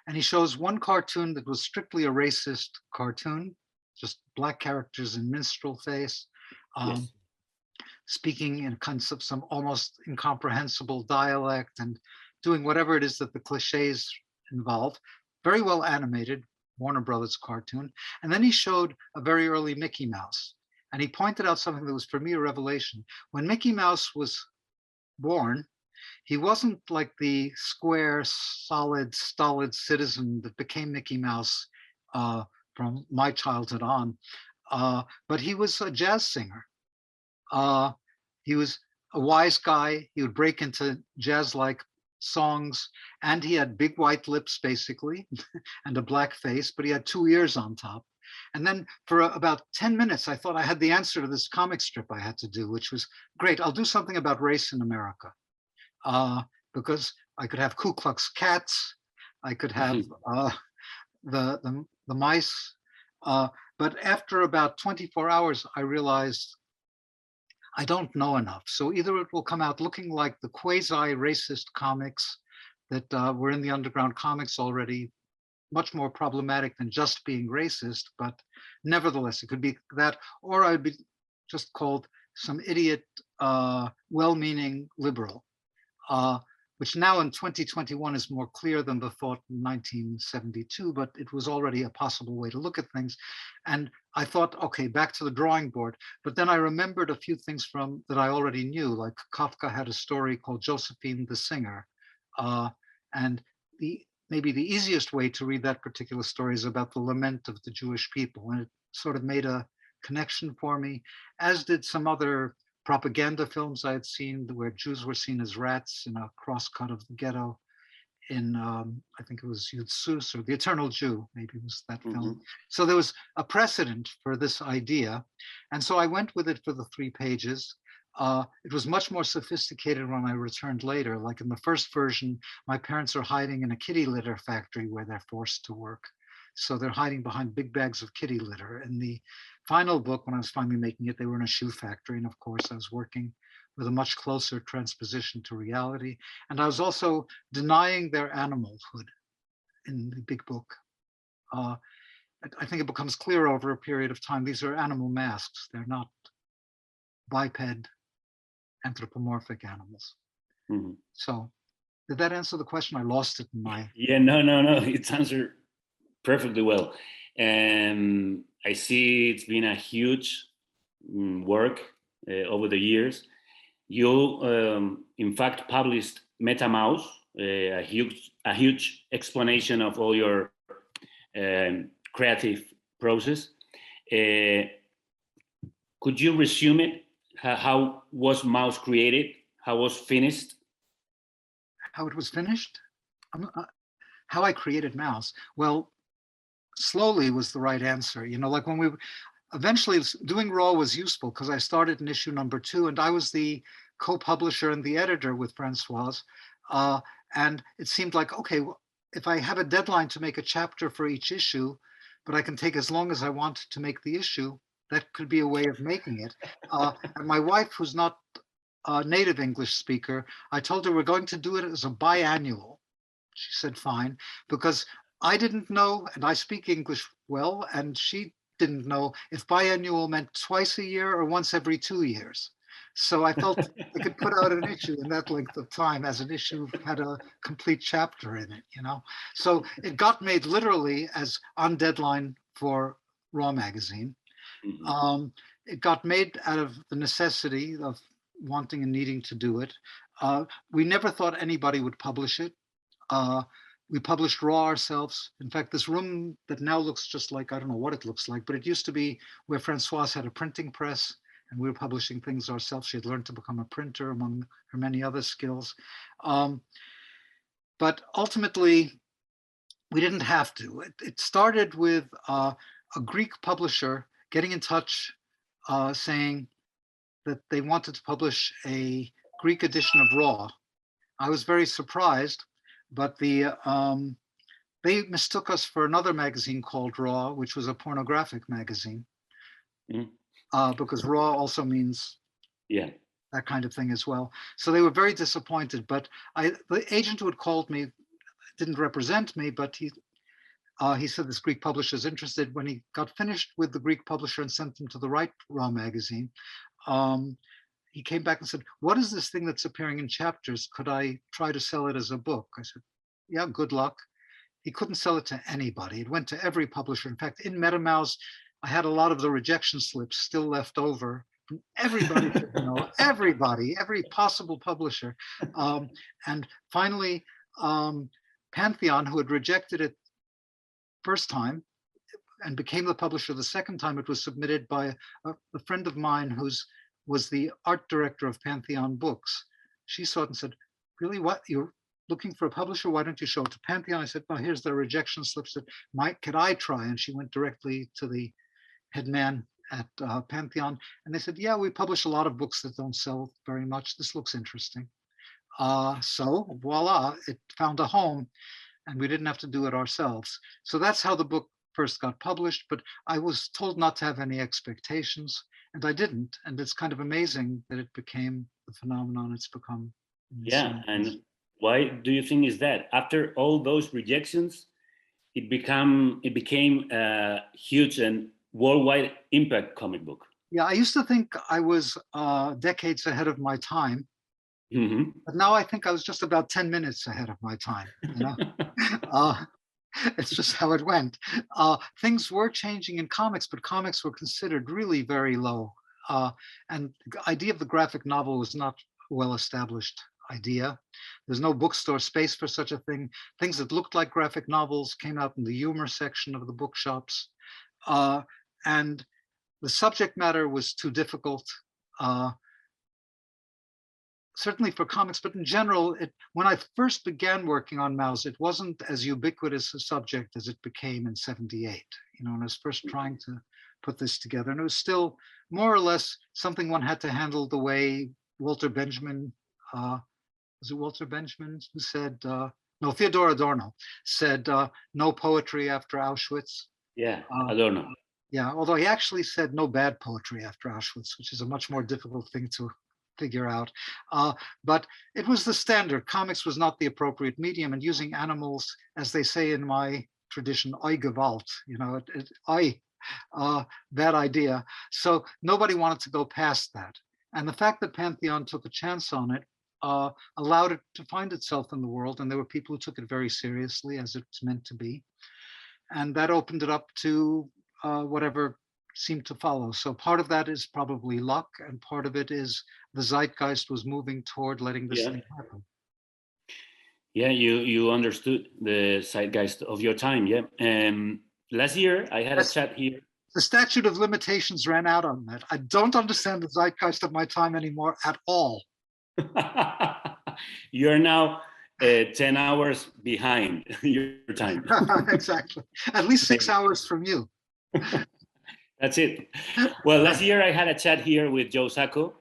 And he shows one cartoon that was strictly a racist cartoon, just black characters in minstrel face, Yes. speaking in kinds of some almost incomprehensible dialect and doing whatever it is that the cliches involve. Very well animated, Warner Brothers cartoon. And then he showed a very early Mickey Mouse. And he pointed out something that was for me a revelation. When Mickey Mouse was born, he wasn't like the square, solid, stolid citizen that became Mickey Mouse from my childhood on, but he was a jazz singer. He was a wise guy. He would break into jazz-like songs, and he had big white lips, basically, and a black face, but he had 2 ears on top. And then for about 10 minutes, I thought I had the answer to this comic strip I had to do, which was, great, I'll do something about race in America. Because I could have Ku Klux Cats, I could have the mice. But after about 24 hours, I realized I don't know enough. So either it will come out looking like the quasi-racist comics that were in the underground comics already, much more problematic than just being racist, but nevertheless, it could be that, or I'd be just called some idiot, well-meaning liberal. Which now in 2021 is more clear than the thought in 1972, but it was already a possible way to look at things. And I thought, okay, back to the drawing board. But then I remembered a few things from that I already knew, like Kafka had a story called Josephine the Singer. And maybe the easiest way to read that particular story is about the lament of the Jewish people. And it sort of made a connection for me, as did some other propaganda films I had seen where Jews were seen as rats in a crosscut of the ghetto in, I think it was Yud Sus or The Eternal Jew, maybe was that film. So there was a precedent for this idea. And so I went with it for the 3 pages. It was much more sophisticated when I returned later. Like in the first version, my parents are hiding in a kitty litter factory where they're forced to work. So they're hiding behind big bags of kitty litter. In the final book, when I was finally making it, they were in a shoe factory. And of course, I was working with a much closer transposition to reality. And I was also denying their animalhood in the big book. I think it becomes clear over a period of time. These are animal masks. They're not biped, anthropomorphic animals. So did that answer the question? I lost it in my... Yeah, no. It's answered perfectly well. I see it's been a huge work over the years. You, in fact, published Meta Mouse, a huge explanation of all your creative process. Could you resume it? How was Mouse created? How was finished? How it was finished? How I created Mouse? Well, slowly was the right answer. You know, like when we eventually doing Raw was useful because I started in issue number 2 and I was the co-publisher and the editor with Francoise. And it seemed like, okay, well, if I have a deadline to make a chapter for each issue, but I can take as long as I want to make the issue, that could be a way of making it. And my wife, who's not a native English speaker, I told her we're going to do it as a biannual. She said, fine, because I didn't know, and I speak English well, and she didn't know if biannual meant twice a year or once every 2 years. So I felt I could put out an issue in that length of time as an issue had a complete chapter in it, you know. So it got made literally as on deadline for Raw magazine. It got made out of the necessity of wanting and needing to do it. We never thought anybody would publish it. We published Raw ourselves. In fact, this room that now looks just like, I don't know what it looks like, but it used to be where Francoise had a printing press and we were publishing things ourselves. She had learned to become a printer among her many other skills. But ultimately, we didn't have to. It started with a Greek publisher getting in touch, saying that they wanted to publish a Greek edition of Raw. I was very surprised, but they mistook us for another magazine called Raw, which was a pornographic magazine, because Raw also means that kind of thing as well. So they were very disappointed. But the agent who had called me didn't represent me, but he said this Greek publisher is interested. When he got finished with the Greek publisher and sent them to the right Raw magazine, he came back and said, "What is this thing that's appearing in chapters? Could I try to sell it as a book?" I said, "Yeah, good luck." He couldn't sell it to anybody. It went to every publisher. In fact, in MetaMouse, I had a lot of the rejection slips still left over from everybody, everybody, every possible publisher. And finally, Pantheon, who had rejected it first time and became the publisher the second time, it was submitted by a friend of mine was the art director of Pantheon Books. She saw it and said, "Really, what? You're looking for a publisher? Why don't you show it to Pantheon?" I said, "Well, here's the rejection slips. Could I try?" And she went directly to the head man at Pantheon, and they said, "Yeah, we publish a lot of books that don't sell very much. This looks interesting." So voila, it found a home, and we didn't have to do it ourselves. So that's how the book first got published, but I was told not to have any expectations, and I didn't. And it's kind of amazing that it became the phenomenon it's become. Yeah, and why do you think is that? After all those rejections, it became a huge and worldwide impact comic book. Yeah, I used to think I was decades ahead of my time, but now I think I was just about 10 minutes ahead of my time. It's just how it went. Things were changing in comics, but comics were considered really very low. And the idea of the graphic novel was not a well-established idea. There's no bookstore space for such a thing. Things that looked like graphic novels came out in the humor section of the bookshops. And the subject matter was too difficult, certainly for comics, but in general, when I first began working on Mouse, it wasn't as ubiquitous a subject as it became in '78. When I was first trying to put this together, and it was still more or less something one had to handle the way Walter Benjamin, was it Walter Benjamin who said, no, Theodor Adorno said, "No poetry after Auschwitz." Yeah, Adorno. Yeah, although he actually said no bad poetry after Auschwitz, which is a much more difficult thing to figure out. But it was the standard. Comics was not the appropriate medium, and using animals, as they say in my tradition, Gewalt, bad idea. So nobody wanted to go past that. And the fact that Pantheon took a chance on it allowed it to find itself in the world, and there were people who took it very seriously, as it's meant to be. And that opened it up to whatever seemed to follow. So part of that is probably luck, and part of it is the zeitgeist was moving toward letting this thing happen. Yeah, you understood the zeitgeist of your time. Yeah. Last year I had a chat here. The statute of limitations ran out on that. I don't understand the zeitgeist of my time anymore at all. You're now 10 hours behind your time. Exactly. At least 6 hours from you. That's it. Well, last year I had a chat here with Joe Sacco,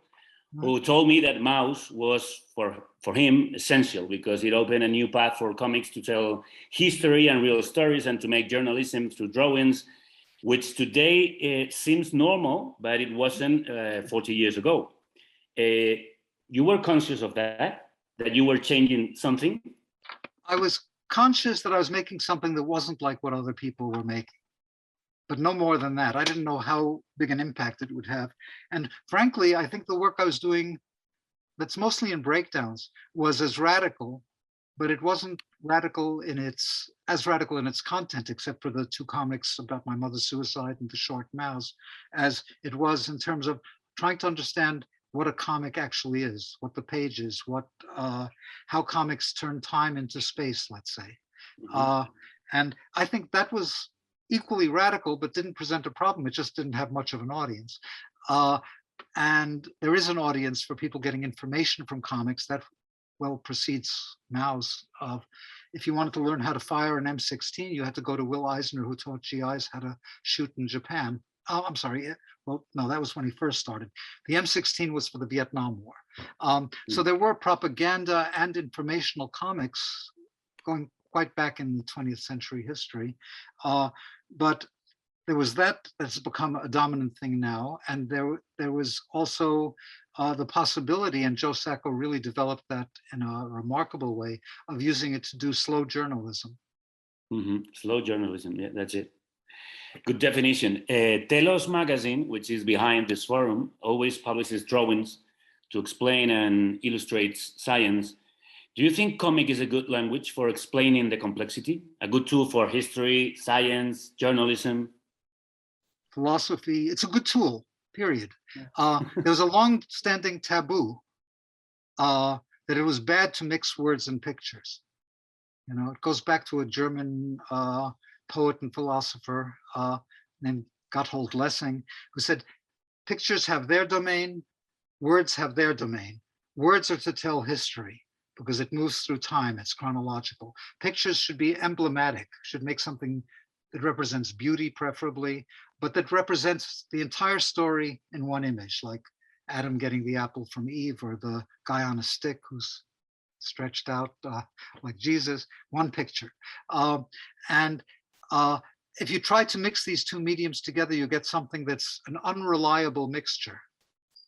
who told me that Mouse was, for him, essential because it opened a new path for comics to tell history and real stories and to make journalism through drawings, which today seems normal, but it wasn't 40 years ago. You were conscious of that you were changing something? I was conscious that I was making something that wasn't like what other people were making, but no more than that. I didn't know how big an impact it would have. And frankly, I think the work I was doing, that's mostly in breakdowns, was as radical, but it wasn't as radical in its content, except for the 2 comics about my mother's suicide and The Short Mouse, as it was in terms of trying to understand what a comic actually is, what the page is, how comics turn time into space, let's say. And I think that was equally radical, but didn't present a problem. It just didn't have much of an audience. And there is an audience for people getting information from comics. That well precedes Mao's. If you wanted to learn how to fire an M16, you had to go to Will Eisner, who taught GIs how to shoot in Japan. Oh, I'm sorry. Well, no, that was when he first started. The M16 was for the Vietnam War. So there were propaganda and informational comics going quite back in the 20th century history. But there was that's become a dominant thing now. And there was also the possibility, and Joe Sacco really developed that in a remarkable way, of using it to do slow journalism. Slow journalism, yeah, that's it. Good definition. TELOS magazine, which is behind this forum, always publishes drawings to explain and illustrate science. Do you think comic is a good language for explaining the complexity? A good tool for history, science, journalism? Philosophy, it's a good tool, period. There's a long-standing taboo that it was bad to mix words and pictures. You know, it goes back to a German poet and philosopher named Gotthold Lessing, who said, pictures have their domain, words have their domain. Words are to tell history because it moves through time, it's chronological. Pictures should be emblematic, should make something that represents beauty preferably, but that represents the entire story in one image, like Adam getting the apple from Eve, or the guy on a stick who's stretched out like Jesus, one picture. If you try to mix these two mediums together, you get something that's an unreliable mixture.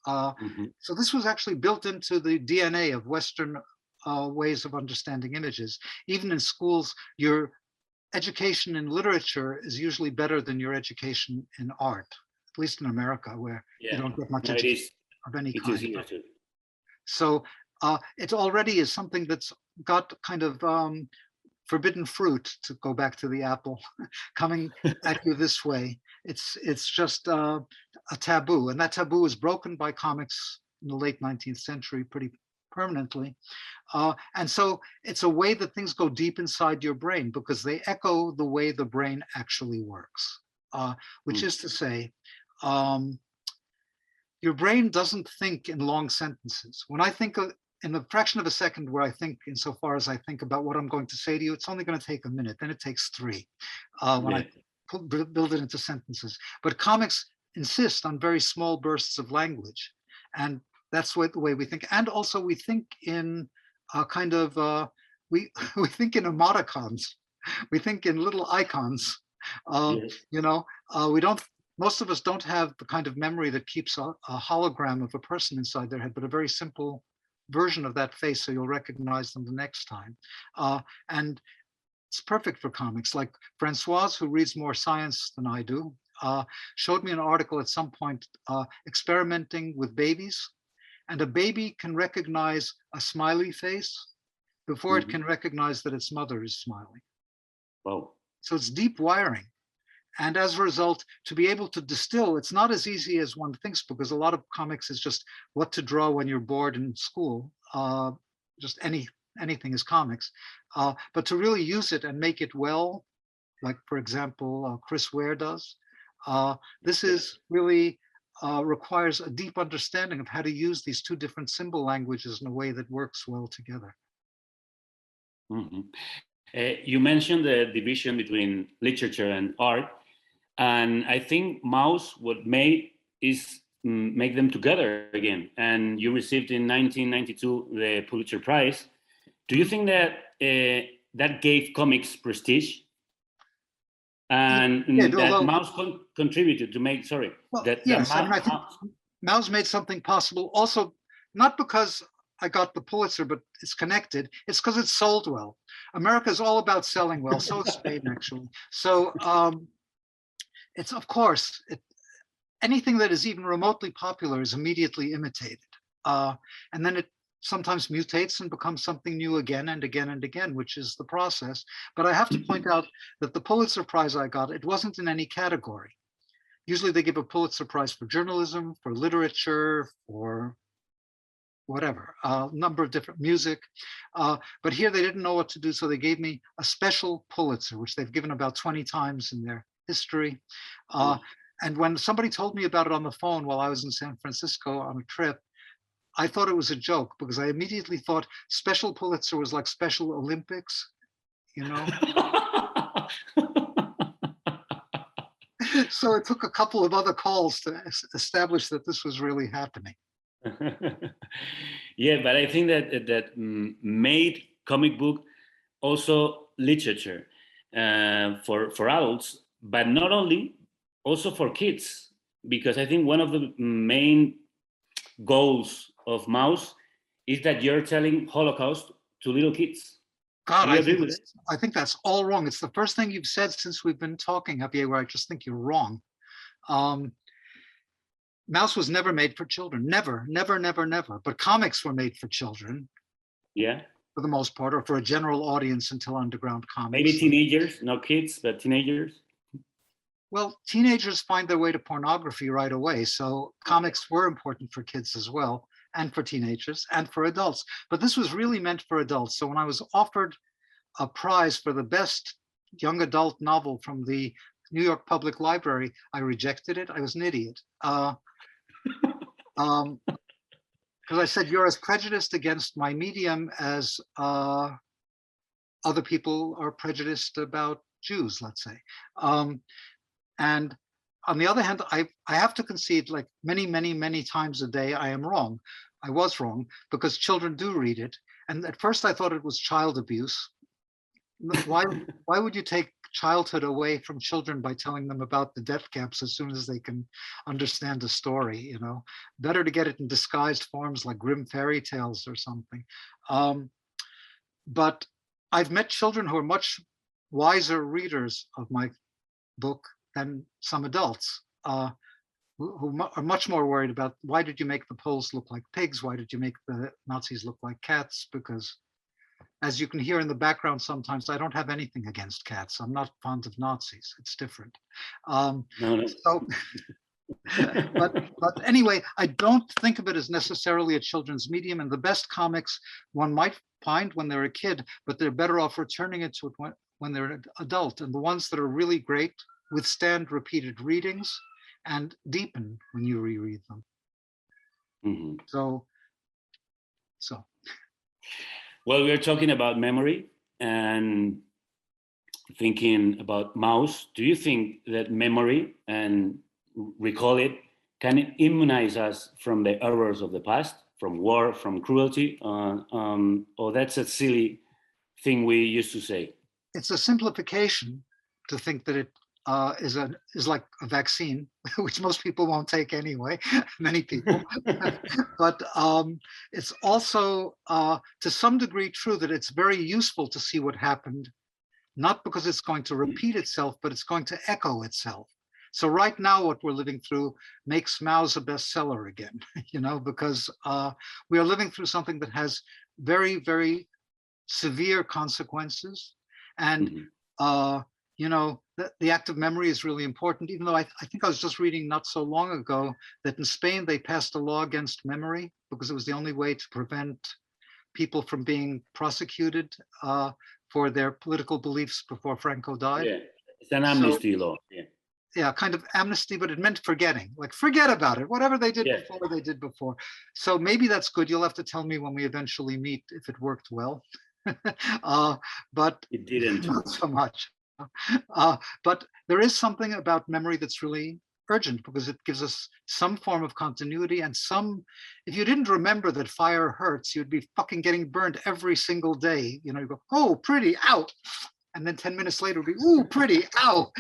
So this was actually built into the DNA of Western ways of understanding images. Even in schools, your education in literature is usually better than your education in art, at least in America, where you don't get much education of any kind. So it already is something that's got kind of forbidden fruit, to go back to the apple, coming at you this way. It's just a taboo, and that taboo is broken by comics in the late 19th century pretty permanently. And so it's a way that things go deep inside your brain because they echo the way the brain actually works, which is to say, your brain doesn't think in long sentences. When I think in the fraction of a second where I think, insofar as I think about what I'm going to say to you, it's only going to take a minute, then it takes 3 when I build it into sentences. But comics insist on very small bursts of language, and that's the way we think. And also we think in kind of, we think in emoticons, we think in little icons. You know, we don't, most of us don't have the kind of memory that keeps a hologram of a person inside their head, but a very simple version of that face, so you'll recognize them the next time. And it's perfect for comics. Like Francoise, who reads more science than I do, showed me an article at some point experimenting with babies, and a baby can recognize a smiley face before it can recognize that its mother is smiling. Wow. So it's deep wiring. And as a result, to be able to distill, it's not as easy as one thinks, because a lot of comics is just what to draw when you're bored in school. Just anything is comics. But to really use it and make it well, like, for example, Chris Ware does, this is really requires a deep understanding of how to use these two different symbol languages in a way that works well together. You mentioned the division between literature and art. And I think Maus, what made is make them together again. And you received in 1992 the Pulitzer Prize. Do you think that that gave comics prestige? And that Maus contributed to make, yes, I mean, I think Maus made something possible. Also, not because I got the Pulitzer, but it's connected. It's because it sold well. America is all about selling well. So is Spain, actually. So it's, of course, anything that is even remotely popular is immediately imitated. And then it sometimes mutates and becomes something new again and again and again, which is the process. But I have to point out that the Pulitzer Prize I got, it wasn't in any category. Usually they give a Pulitzer Prize for journalism, for literature, for whatever, a number of different music. But here they didn't know what to do, so they gave me a special Pulitzer, which they've given about 20 times in their history. And when somebody told me about it on the phone while I was in San Francisco on a trip, I thought it was a joke because I immediately thought Special Pulitzer was like Special Olympics, you know? So it took a couple of other calls to establish that this was really happening. Yeah, but I think that made comic book also literature for adults, but not only, also for kids, because I think one of the main goals of Mouse is that you're telling Holocaust to little kids. God, I think that's all wrong. It's the first thing you've said since we've been talking, Javier, where I just think you're wrong. Mouse was never made for children. Never, never, never, never. But comics were made for children. Yeah. For the most part, or for a general audience until underground comics. Maybe teenagers, not kids, but teenagers. Well, teenagers find their way to pornography right away. So comics were important for kids as well, and for teenagers and for adults. But this was really meant for adults. So when I was offered a prize for the best young adult novel from the New York Public Library, I rejected it. I was an idiot. Because I said, you're as prejudiced against my medium as other people are prejudiced about Jews, let's say. And on the other hand, I have to concede, like many, many, many times a day, I am wrong. I was wrong because children do read it. And at first I thought it was child abuse. Why would you take childhood away from children by telling them about the death camps as soon as they can understand the story, you know? Better to get it in disguised forms like grim fairy tales or something. But I've met children who are much wiser readers of my book than some adults who are much more worried about, why did you make the Poles look like pigs? Why did you make the Nazis look like cats? Because as you can hear in the background sometimes, I don't have anything against cats. I'm not fond of Nazis. It's different. No. So, but anyway, I don't think of it as necessarily a children's medium. And the best comics one might find when they're a kid, but they're better off returning it to it when they're an adult. And the ones that are really great withstand repeated readings and deepen when you reread them. Mm-hmm. So. Well, we're talking about memory and thinking about Mouse. Do you think that memory and recall it can immunize us from the errors of the past, from war, from cruelty? Or that's a silly thing we used to say? It's a simplification to think that it is like a vaccine, which most people won't take anyway, many people. But it's also to some degree true that it's very useful to see what happened, not because it's going to repeat itself, but it's going to echo itself. So right now, what we're living through makes Mao's a bestseller again, you know, because we are living through something that has very, very severe consequences. And you know, the act of memory is really important, even though I think I was just reading not so long ago that in Spain, they passed a law against memory because it was the only way to prevent people from being prosecuted for their political beliefs before Franco died. Yeah, it's an amnesty law. Yeah, kind of amnesty, but it meant forgetting, like forget about it, whatever they did before, they did before. So maybe that's good. You'll have to tell me when we eventually meet if it worked well. But it didn't. Not so much. But there is something about memory that's really urgent because it gives us some form of continuity and some, if you didn't remember that fire hurts, you'd be fucking getting burned every single day. You know, you go, oh, pretty, ow. And then 10 minutes later, it'll be, ooh, pretty, ow.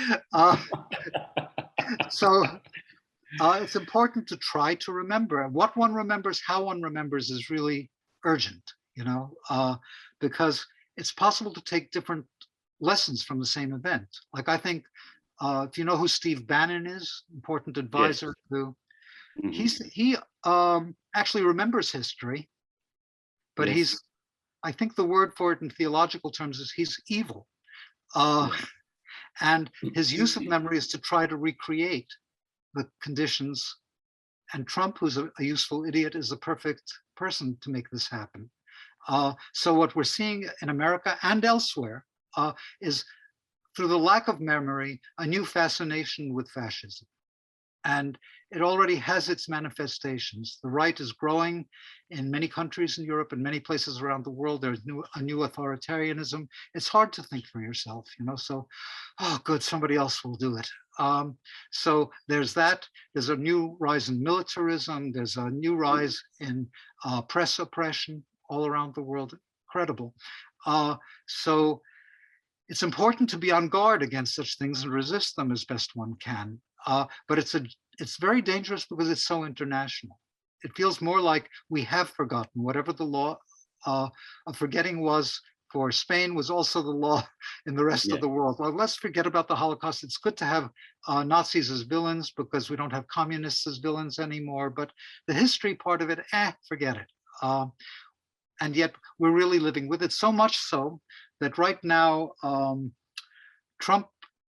So it's important to try to remember. What one remembers, how one remembers is really urgent, you know, because it's possible to take different lessons from the same event. Like I think, if you know who Steve Bannon is, important advisor to, he actually remembers history, but he's, I think the word for it in theological terms is he's evil. And his use of memory is to try to recreate the conditions. And Trump, who's a useful idiot, is the perfect person to make this happen. So what we're seeing in America and elsewhere is, through the lack of memory, a new fascination with fascism. And it already has its manifestations. The right is growing in many countries in Europe and many places around the world. There's a new authoritarianism. It's hard to think for yourself, so, oh, good, somebody else will do it. So there's that. There's a new rise in militarism. There's a new rise in press oppression all around the world. Incredible. So it's important to be on guard against such things and resist them as best one can. But it's very dangerous because it's so international. It feels more like we have forgotten whatever the law of forgetting was for Spain was also the law in the rest of the world. Well, let's forget about the Holocaust. It's good to have Nazis as villains because we don't have communists as villains anymore. But the history part of it, forget it. And yet we're really living with it, so much so that right now Trump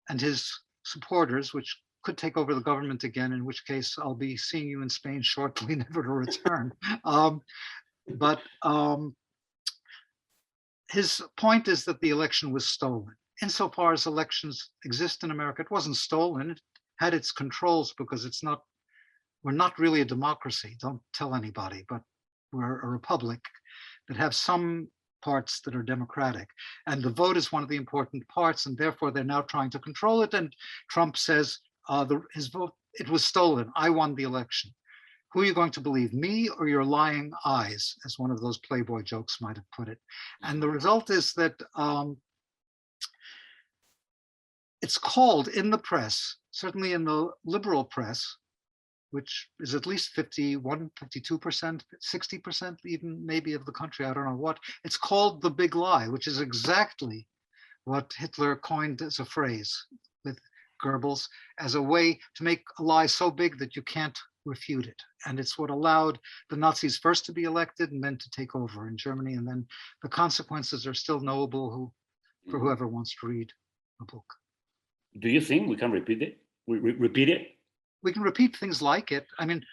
and his supporters, which could take over the government again, in which case I'll be seeing you in Spain shortly, never to return. But his point is that the election was stolen. Insofar as elections exist in America, it wasn't stolen. It had its controls because we're not really a democracy. Don't tell anybody, but we're a republic that have some parts that are democratic. And the vote is one of the important parts, and therefore they're now trying to control it. And Trump says his vote, it was stolen. I won the election. Who are you going to believe, me or your lying eyes, as one of those Playboy jokes might have put it? And the result is that it's called in the press, certainly in the liberal press, which is at least 51, 52%, 60% even maybe of the country, I don't know what, it's called the big lie, which is exactly what Hitler coined as a phrase with Goebbels, as a way to make a lie so big that you can't refute it. And it's what allowed the Nazis first to be elected and then to take over in Germany. And then the consequences are still knowable for whoever wants to read the book. Do you think we can repeat it? Repeat it? We can repeat things like it. I mean,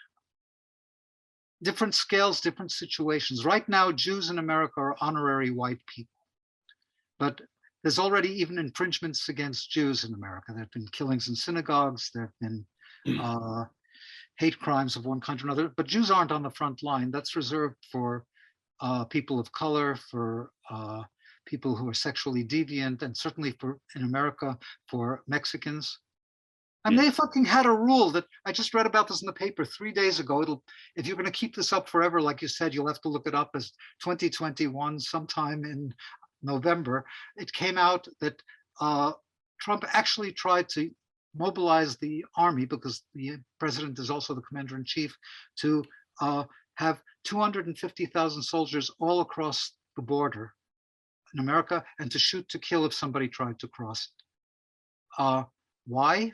different scales, different situations. Right now, Jews in America are honorary white people. But there's already even infringements against Jews in America. There have been killings in synagogues. There have been hate crimes of one kind or another. But Jews aren't on the front line. That's reserved for people of color, for people who are sexually deviant, and certainly in America for Mexicans. And they fucking had a rule that I just read about this in the paper 3 days ago. If you're going to keep this up forever, like you said, you'll have to look it up as 2021, sometime in November. It came out that Trump actually tried to mobilize the army, because the president is also the commander in chief, to have 250,000 soldiers all across the border in America and to shoot to kill if somebody tried to cross it. Why?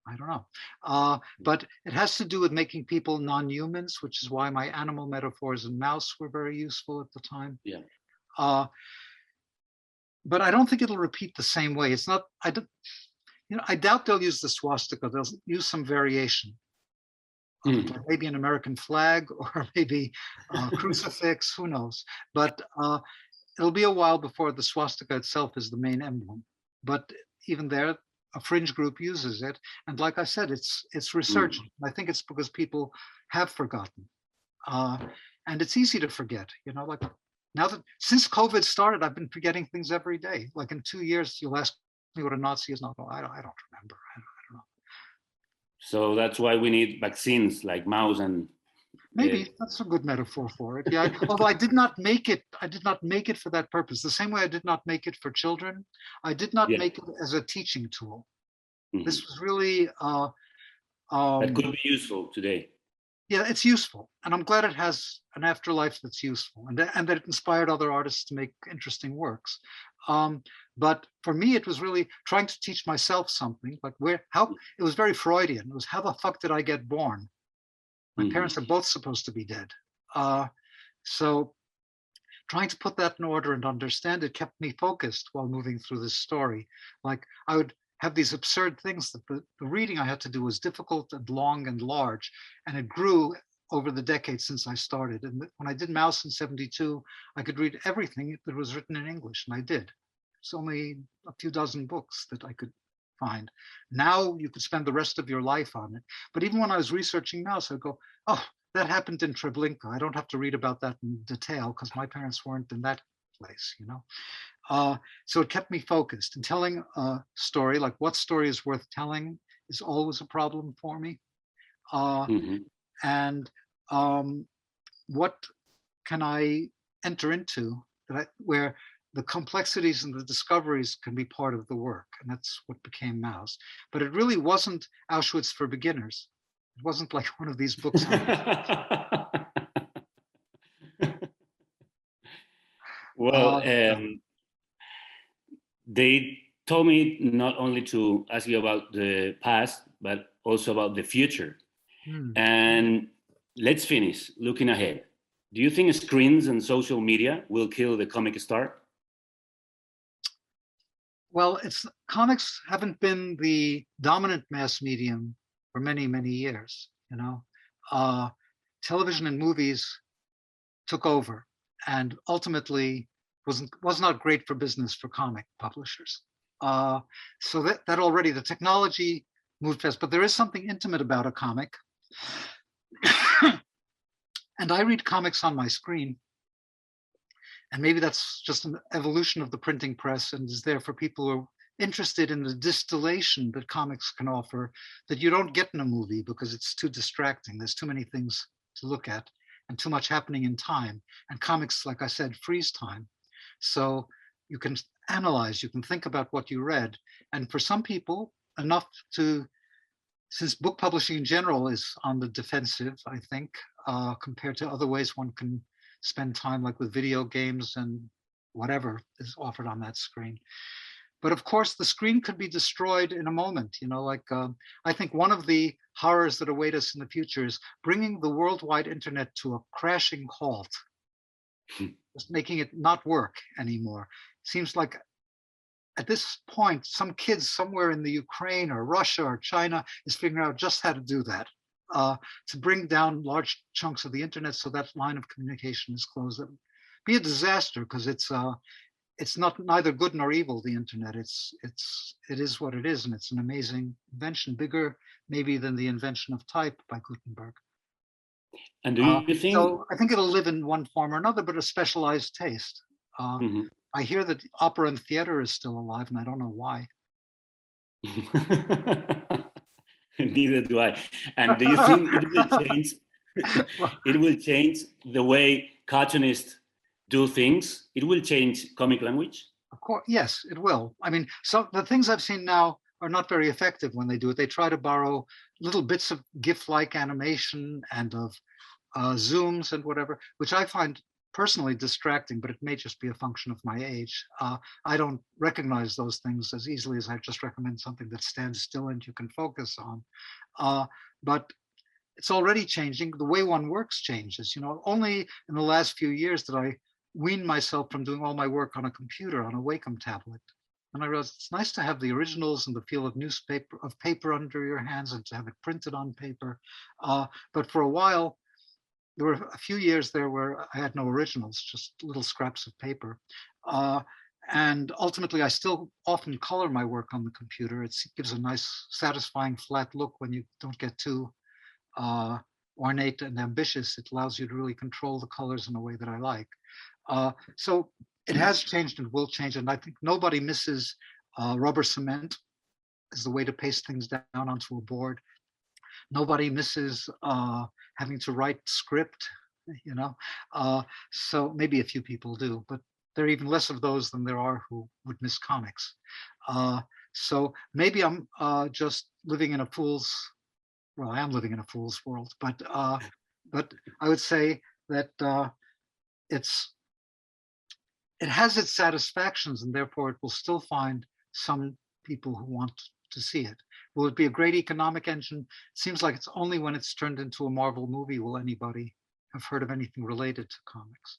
I don't know. But it has to do with making people non-humans, which is why my animal metaphors and mouse were very useful at the time. Yeah. But I don't think it'll repeat the same way. It's not, I doubt they'll use the swastika. They'll use some variation. Maybe an American flag or maybe a crucifix, who knows. But it'll be a while before the swastika itself is the main emblem. But even there, a fringe group uses it, and like I said, it's resurgent. I think it's because people have forgotten, and it's easy to forget. Like now that since COVID started, I've been forgetting things every day. Like in 2 years, you'll ask me what a Nazi is. I don't remember. I don't know. So that's why we need vaccines like mouse and. Maybe that's a good metaphor for it. Yeah. Although I did not make it for that purpose. The same way I did not make it for children. I did not make it as a teaching tool. This was really that could be useful today. Yeah, it's useful, and I'm glad it has an afterlife that's useful, and that it inspired other artists to make interesting works. But for me, it was really trying to teach myself something. Like it was very Freudian. It was, how the fuck did I get born? My parents are both supposed to be dead. So trying to put that in order and understand it kept me focused while moving through this story. Like I would have these absurd things that the reading I had to do was difficult and long and large, and it grew over the decades since I started. And when I did Mouse in 72, I could read everything that was written in English, and I did. It's only a few dozen books that I could find. Now you could spend the rest of your life on it. But even when I was researching mouse, I go, oh, that happened in Treblinka. I don't have to read about that in detail because my parents weren't in that place, you know. So it kept me focused. And telling a story, like what story is worth telling, is always a problem for me. And what can I enter into where the complexities and the discoveries can be part of the work? And that's what became Mouse. But it really wasn't Auschwitz for beginners. It wasn't like one of these books. Well, they told me not only to ask you about the past, but also about the future. And let's finish looking ahead. Do you think screens and social media will kill the comic star? Well, comics haven't been the dominant mass medium for many, many years. You know, television and movies took over, and ultimately was not great for business for comic publishers. So that already the technology moved fast, but there is something intimate about a comic. And I read comics on my screen. And maybe that's just an evolution of the printing press and is there for people who are interested in the distillation that comics can offer that you don't get in a movie because it's too distracting. There's too many things to look at and too much happening in time. And comics, like I said, freeze time. So you can analyze, you can think about what you read. And for some people, enough to, since book publishing in general is on the defensive, I think, compared to other ways one can spend time, like with video games and whatever is offered on that screen. But of course, the screen could be destroyed in a moment. You know, like I think one of the horrors that await us in the future is bringing the worldwide internet to a crashing halt, just making it not work anymore. Seems like at this point, some kids somewhere in the Ukraine or Russia or China is figuring out just how to do that, to bring down large chunks of the internet so that line of communication is closed. That would be a disaster because it's not neither good nor evil, the internet. It is what it is, and it's an amazing invention, bigger maybe than the invention of type by Gutenberg. And do you think? So I think it'll live in one form or another, but a specialized taste. I hear that opera and theater is still alive, and I don't know why. Neither do I. And do you think it will change? It will change the way cartoonists do things. It will change comic language. Of course, yes, it will. I mean, so the things I've seen now are not very effective when they do it. They try to borrow little bits of GIF-like animation and of zooms and whatever, which I find personally distracting, but it may just be a function of my age. I don't recognize those things as easily as I just recommend something that stands still and you can focus on. But it's already changing. The way one works changes. You know, only in the last few years did I wean myself from doing all my work on a computer, on a Wacom tablet. And I realized it's nice to have the originals and the feel of paper under your hands and to have it printed on paper. But for a while, there were a few years there where I had no originals, just little scraps of paper. And ultimately, I still often color my work on the computer. It gives a nice, satisfying, flat look when you don't get too ornate and ambitious. It allows you to really control the colors in a way that I like. So it has changed and will change. And I think nobody misses rubber cement as the way to paste things down onto a board. Nobody misses having to write script, you know. So maybe a few people do, but there are even less of those than there are who would miss comics. So maybe I'm just living in a fool's, well, I am living in a fool's world, but I would say that it has its satisfactions, and therefore it will still find some people who want to see it. Will it be a great economic engine? It seems like it's only when it's turned into a Marvel movie will anybody have heard of anything related to comics.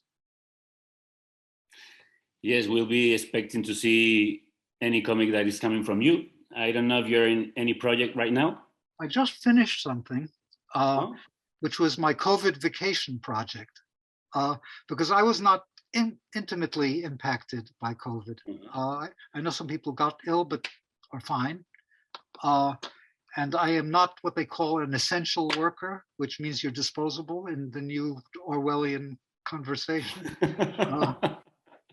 Yes, we'll be expecting to see any comic that is coming from you. I don't know if you're in any project right now. I just finished something, which was my COVID vacation project, because I was not intimately impacted by COVID. I know some people got ill, but are fine. And I am not what they call an essential worker, which means you're disposable in the new Orwellian conversation.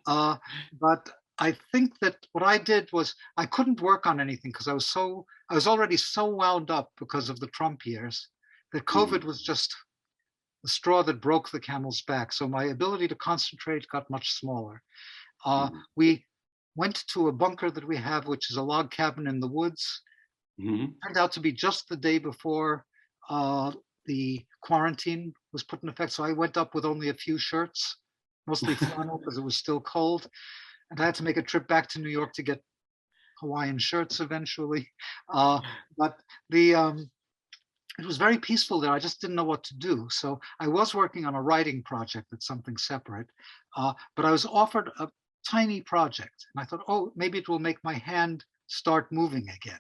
But I think that what I did was I couldn't work on anything because I was already so wound up because of the Trump years that COVID was just the straw that broke the camel's back. So my ability to concentrate got much smaller. We went to a bunker that we have, which is a log cabin in the woods. Turned out to be just the day before the quarantine was put in effect. So I went up with only a few shirts, mostly flannel because it was still cold. And I had to make a trip back to New York to get Hawaiian shirts eventually. But it was very peaceful there. I just didn't know what to do. So I was working on a writing project that's something separate, but I was offered a tiny project. And I thought, oh, maybe it will make my hand start moving again.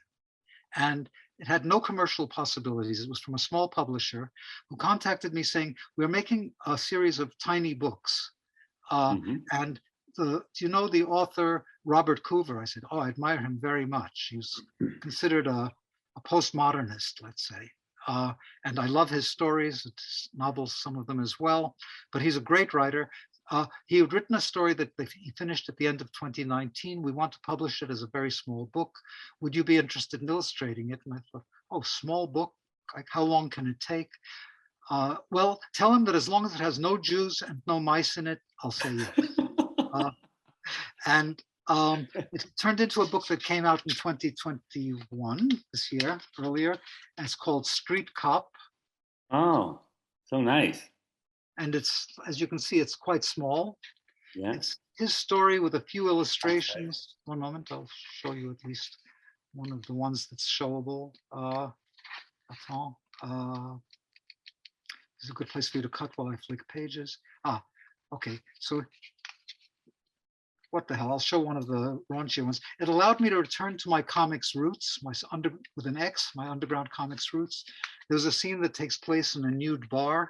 And it had no commercial possibilities. It was from a small publisher who contacted me saying, we're making a series of tiny books. And do you know the author Robert Coover? I said, oh, I admire him very much. He's considered a postmodernist, let's say. And I love his stories, his novels, some of them as well, but he's a great writer. He had written a story that he finished at the end of 2019. We want to publish it as a very small book. Would you be interested in illustrating it? And I thought, oh, small book, like how long can it take? Well, tell him that as long as it has no Jews and no mice in it, I'll say yes. And it turned into a book that came out in 2021, this year, earlier, and it's called Street Cop. Oh, so nice. And it's, as you can see, it's quite small. Yeah. It's his story with a few illustrations. One moment, I'll show you at least one of the ones that's showable. This is a good place for you to cut while I flick pages. Okay, so what the hell, I'll show one of the raunchy ones. It allowed me to return to my comics roots, with an X, my underground comics roots. There's a scene that takes place in a nude bar.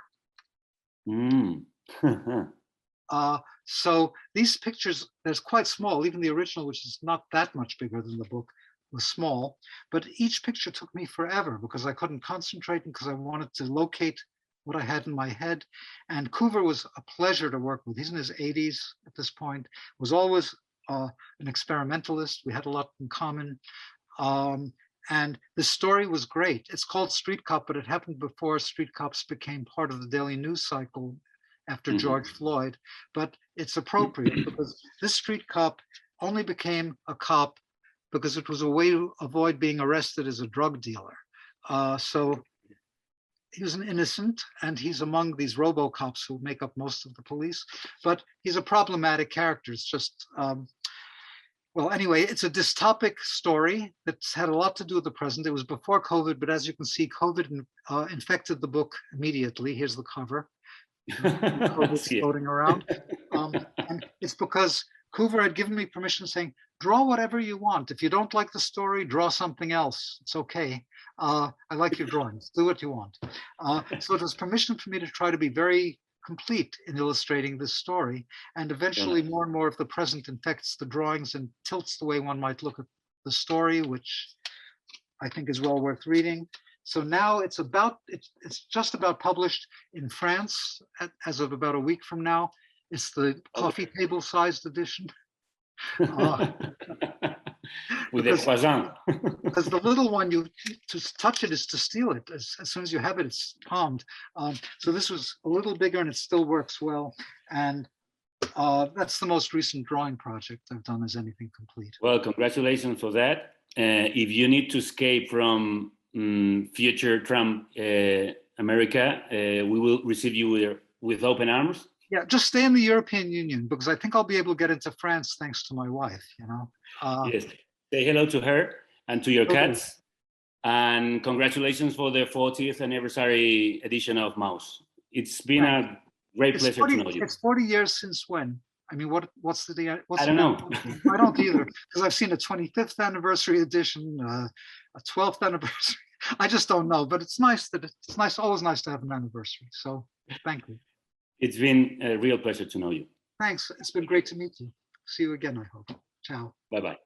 So these pictures, there's quite small, even the original, which is not that much bigger than the book, was small, but each picture took me forever because I couldn't concentrate and because I wanted to locate what I had in my head. And Coover was a pleasure to work with. He's in his 80s at this point, was always an experimentalist. We had a lot in common. And the story was great. It's called Street Cop, but it happened before Street Cops became part of the daily news cycle after George Floyd. But it's appropriate because this Street Cop only became a cop because it was a way to avoid being arrested as a drug dealer. So he was an innocent, and he's among these robo-cops who make up most of the police, but he's a problematic character. It's just, well, anyway, it's a dystopic story that's had a lot to do with the present. It was before COVID, but as you can see, COVID infected the book immediately. Here's the cover. COVID's floating around. And it's because Coover had given me permission saying, draw whatever you want. If you don't like the story, draw something else. It's okay. I like your drawings. Do what you want. So it was permission for me to try to be very complete in illustrating this story. And eventually more and more of the present infects the drawings and tilts the way one might look at the story, which I think is well worth reading. So now it's just about published in France as of about a week from now. It's the coffee table sized edition. With a croissant. Because the little one, to touch it is to steal it. As soon as you have it, it's palmed. So this was a little bigger and it still works well. And that's the most recent drawing project I've done as anything complete. Well, congratulations for that. If you need to escape from future Trump America, we will receive you with open arms. Yeah, just stay in the European Union because I think I'll be able to get into France thanks to my wife, you know. Yes, say hello to her and to your cats. And congratulations for the 40th anniversary edition of Mouse. It's been a great pleasure to know you. It's 40 years since when? I mean, what's the day? I don't know. I don't either, because I've seen a 25th anniversary edition, a 12th anniversary. I just don't know, but it's nice, always nice to have an anniversary. So thank you. It's been a real pleasure to know you. Thanks. It's been great to meet you. See you again, I hope. Ciao. Bye-bye.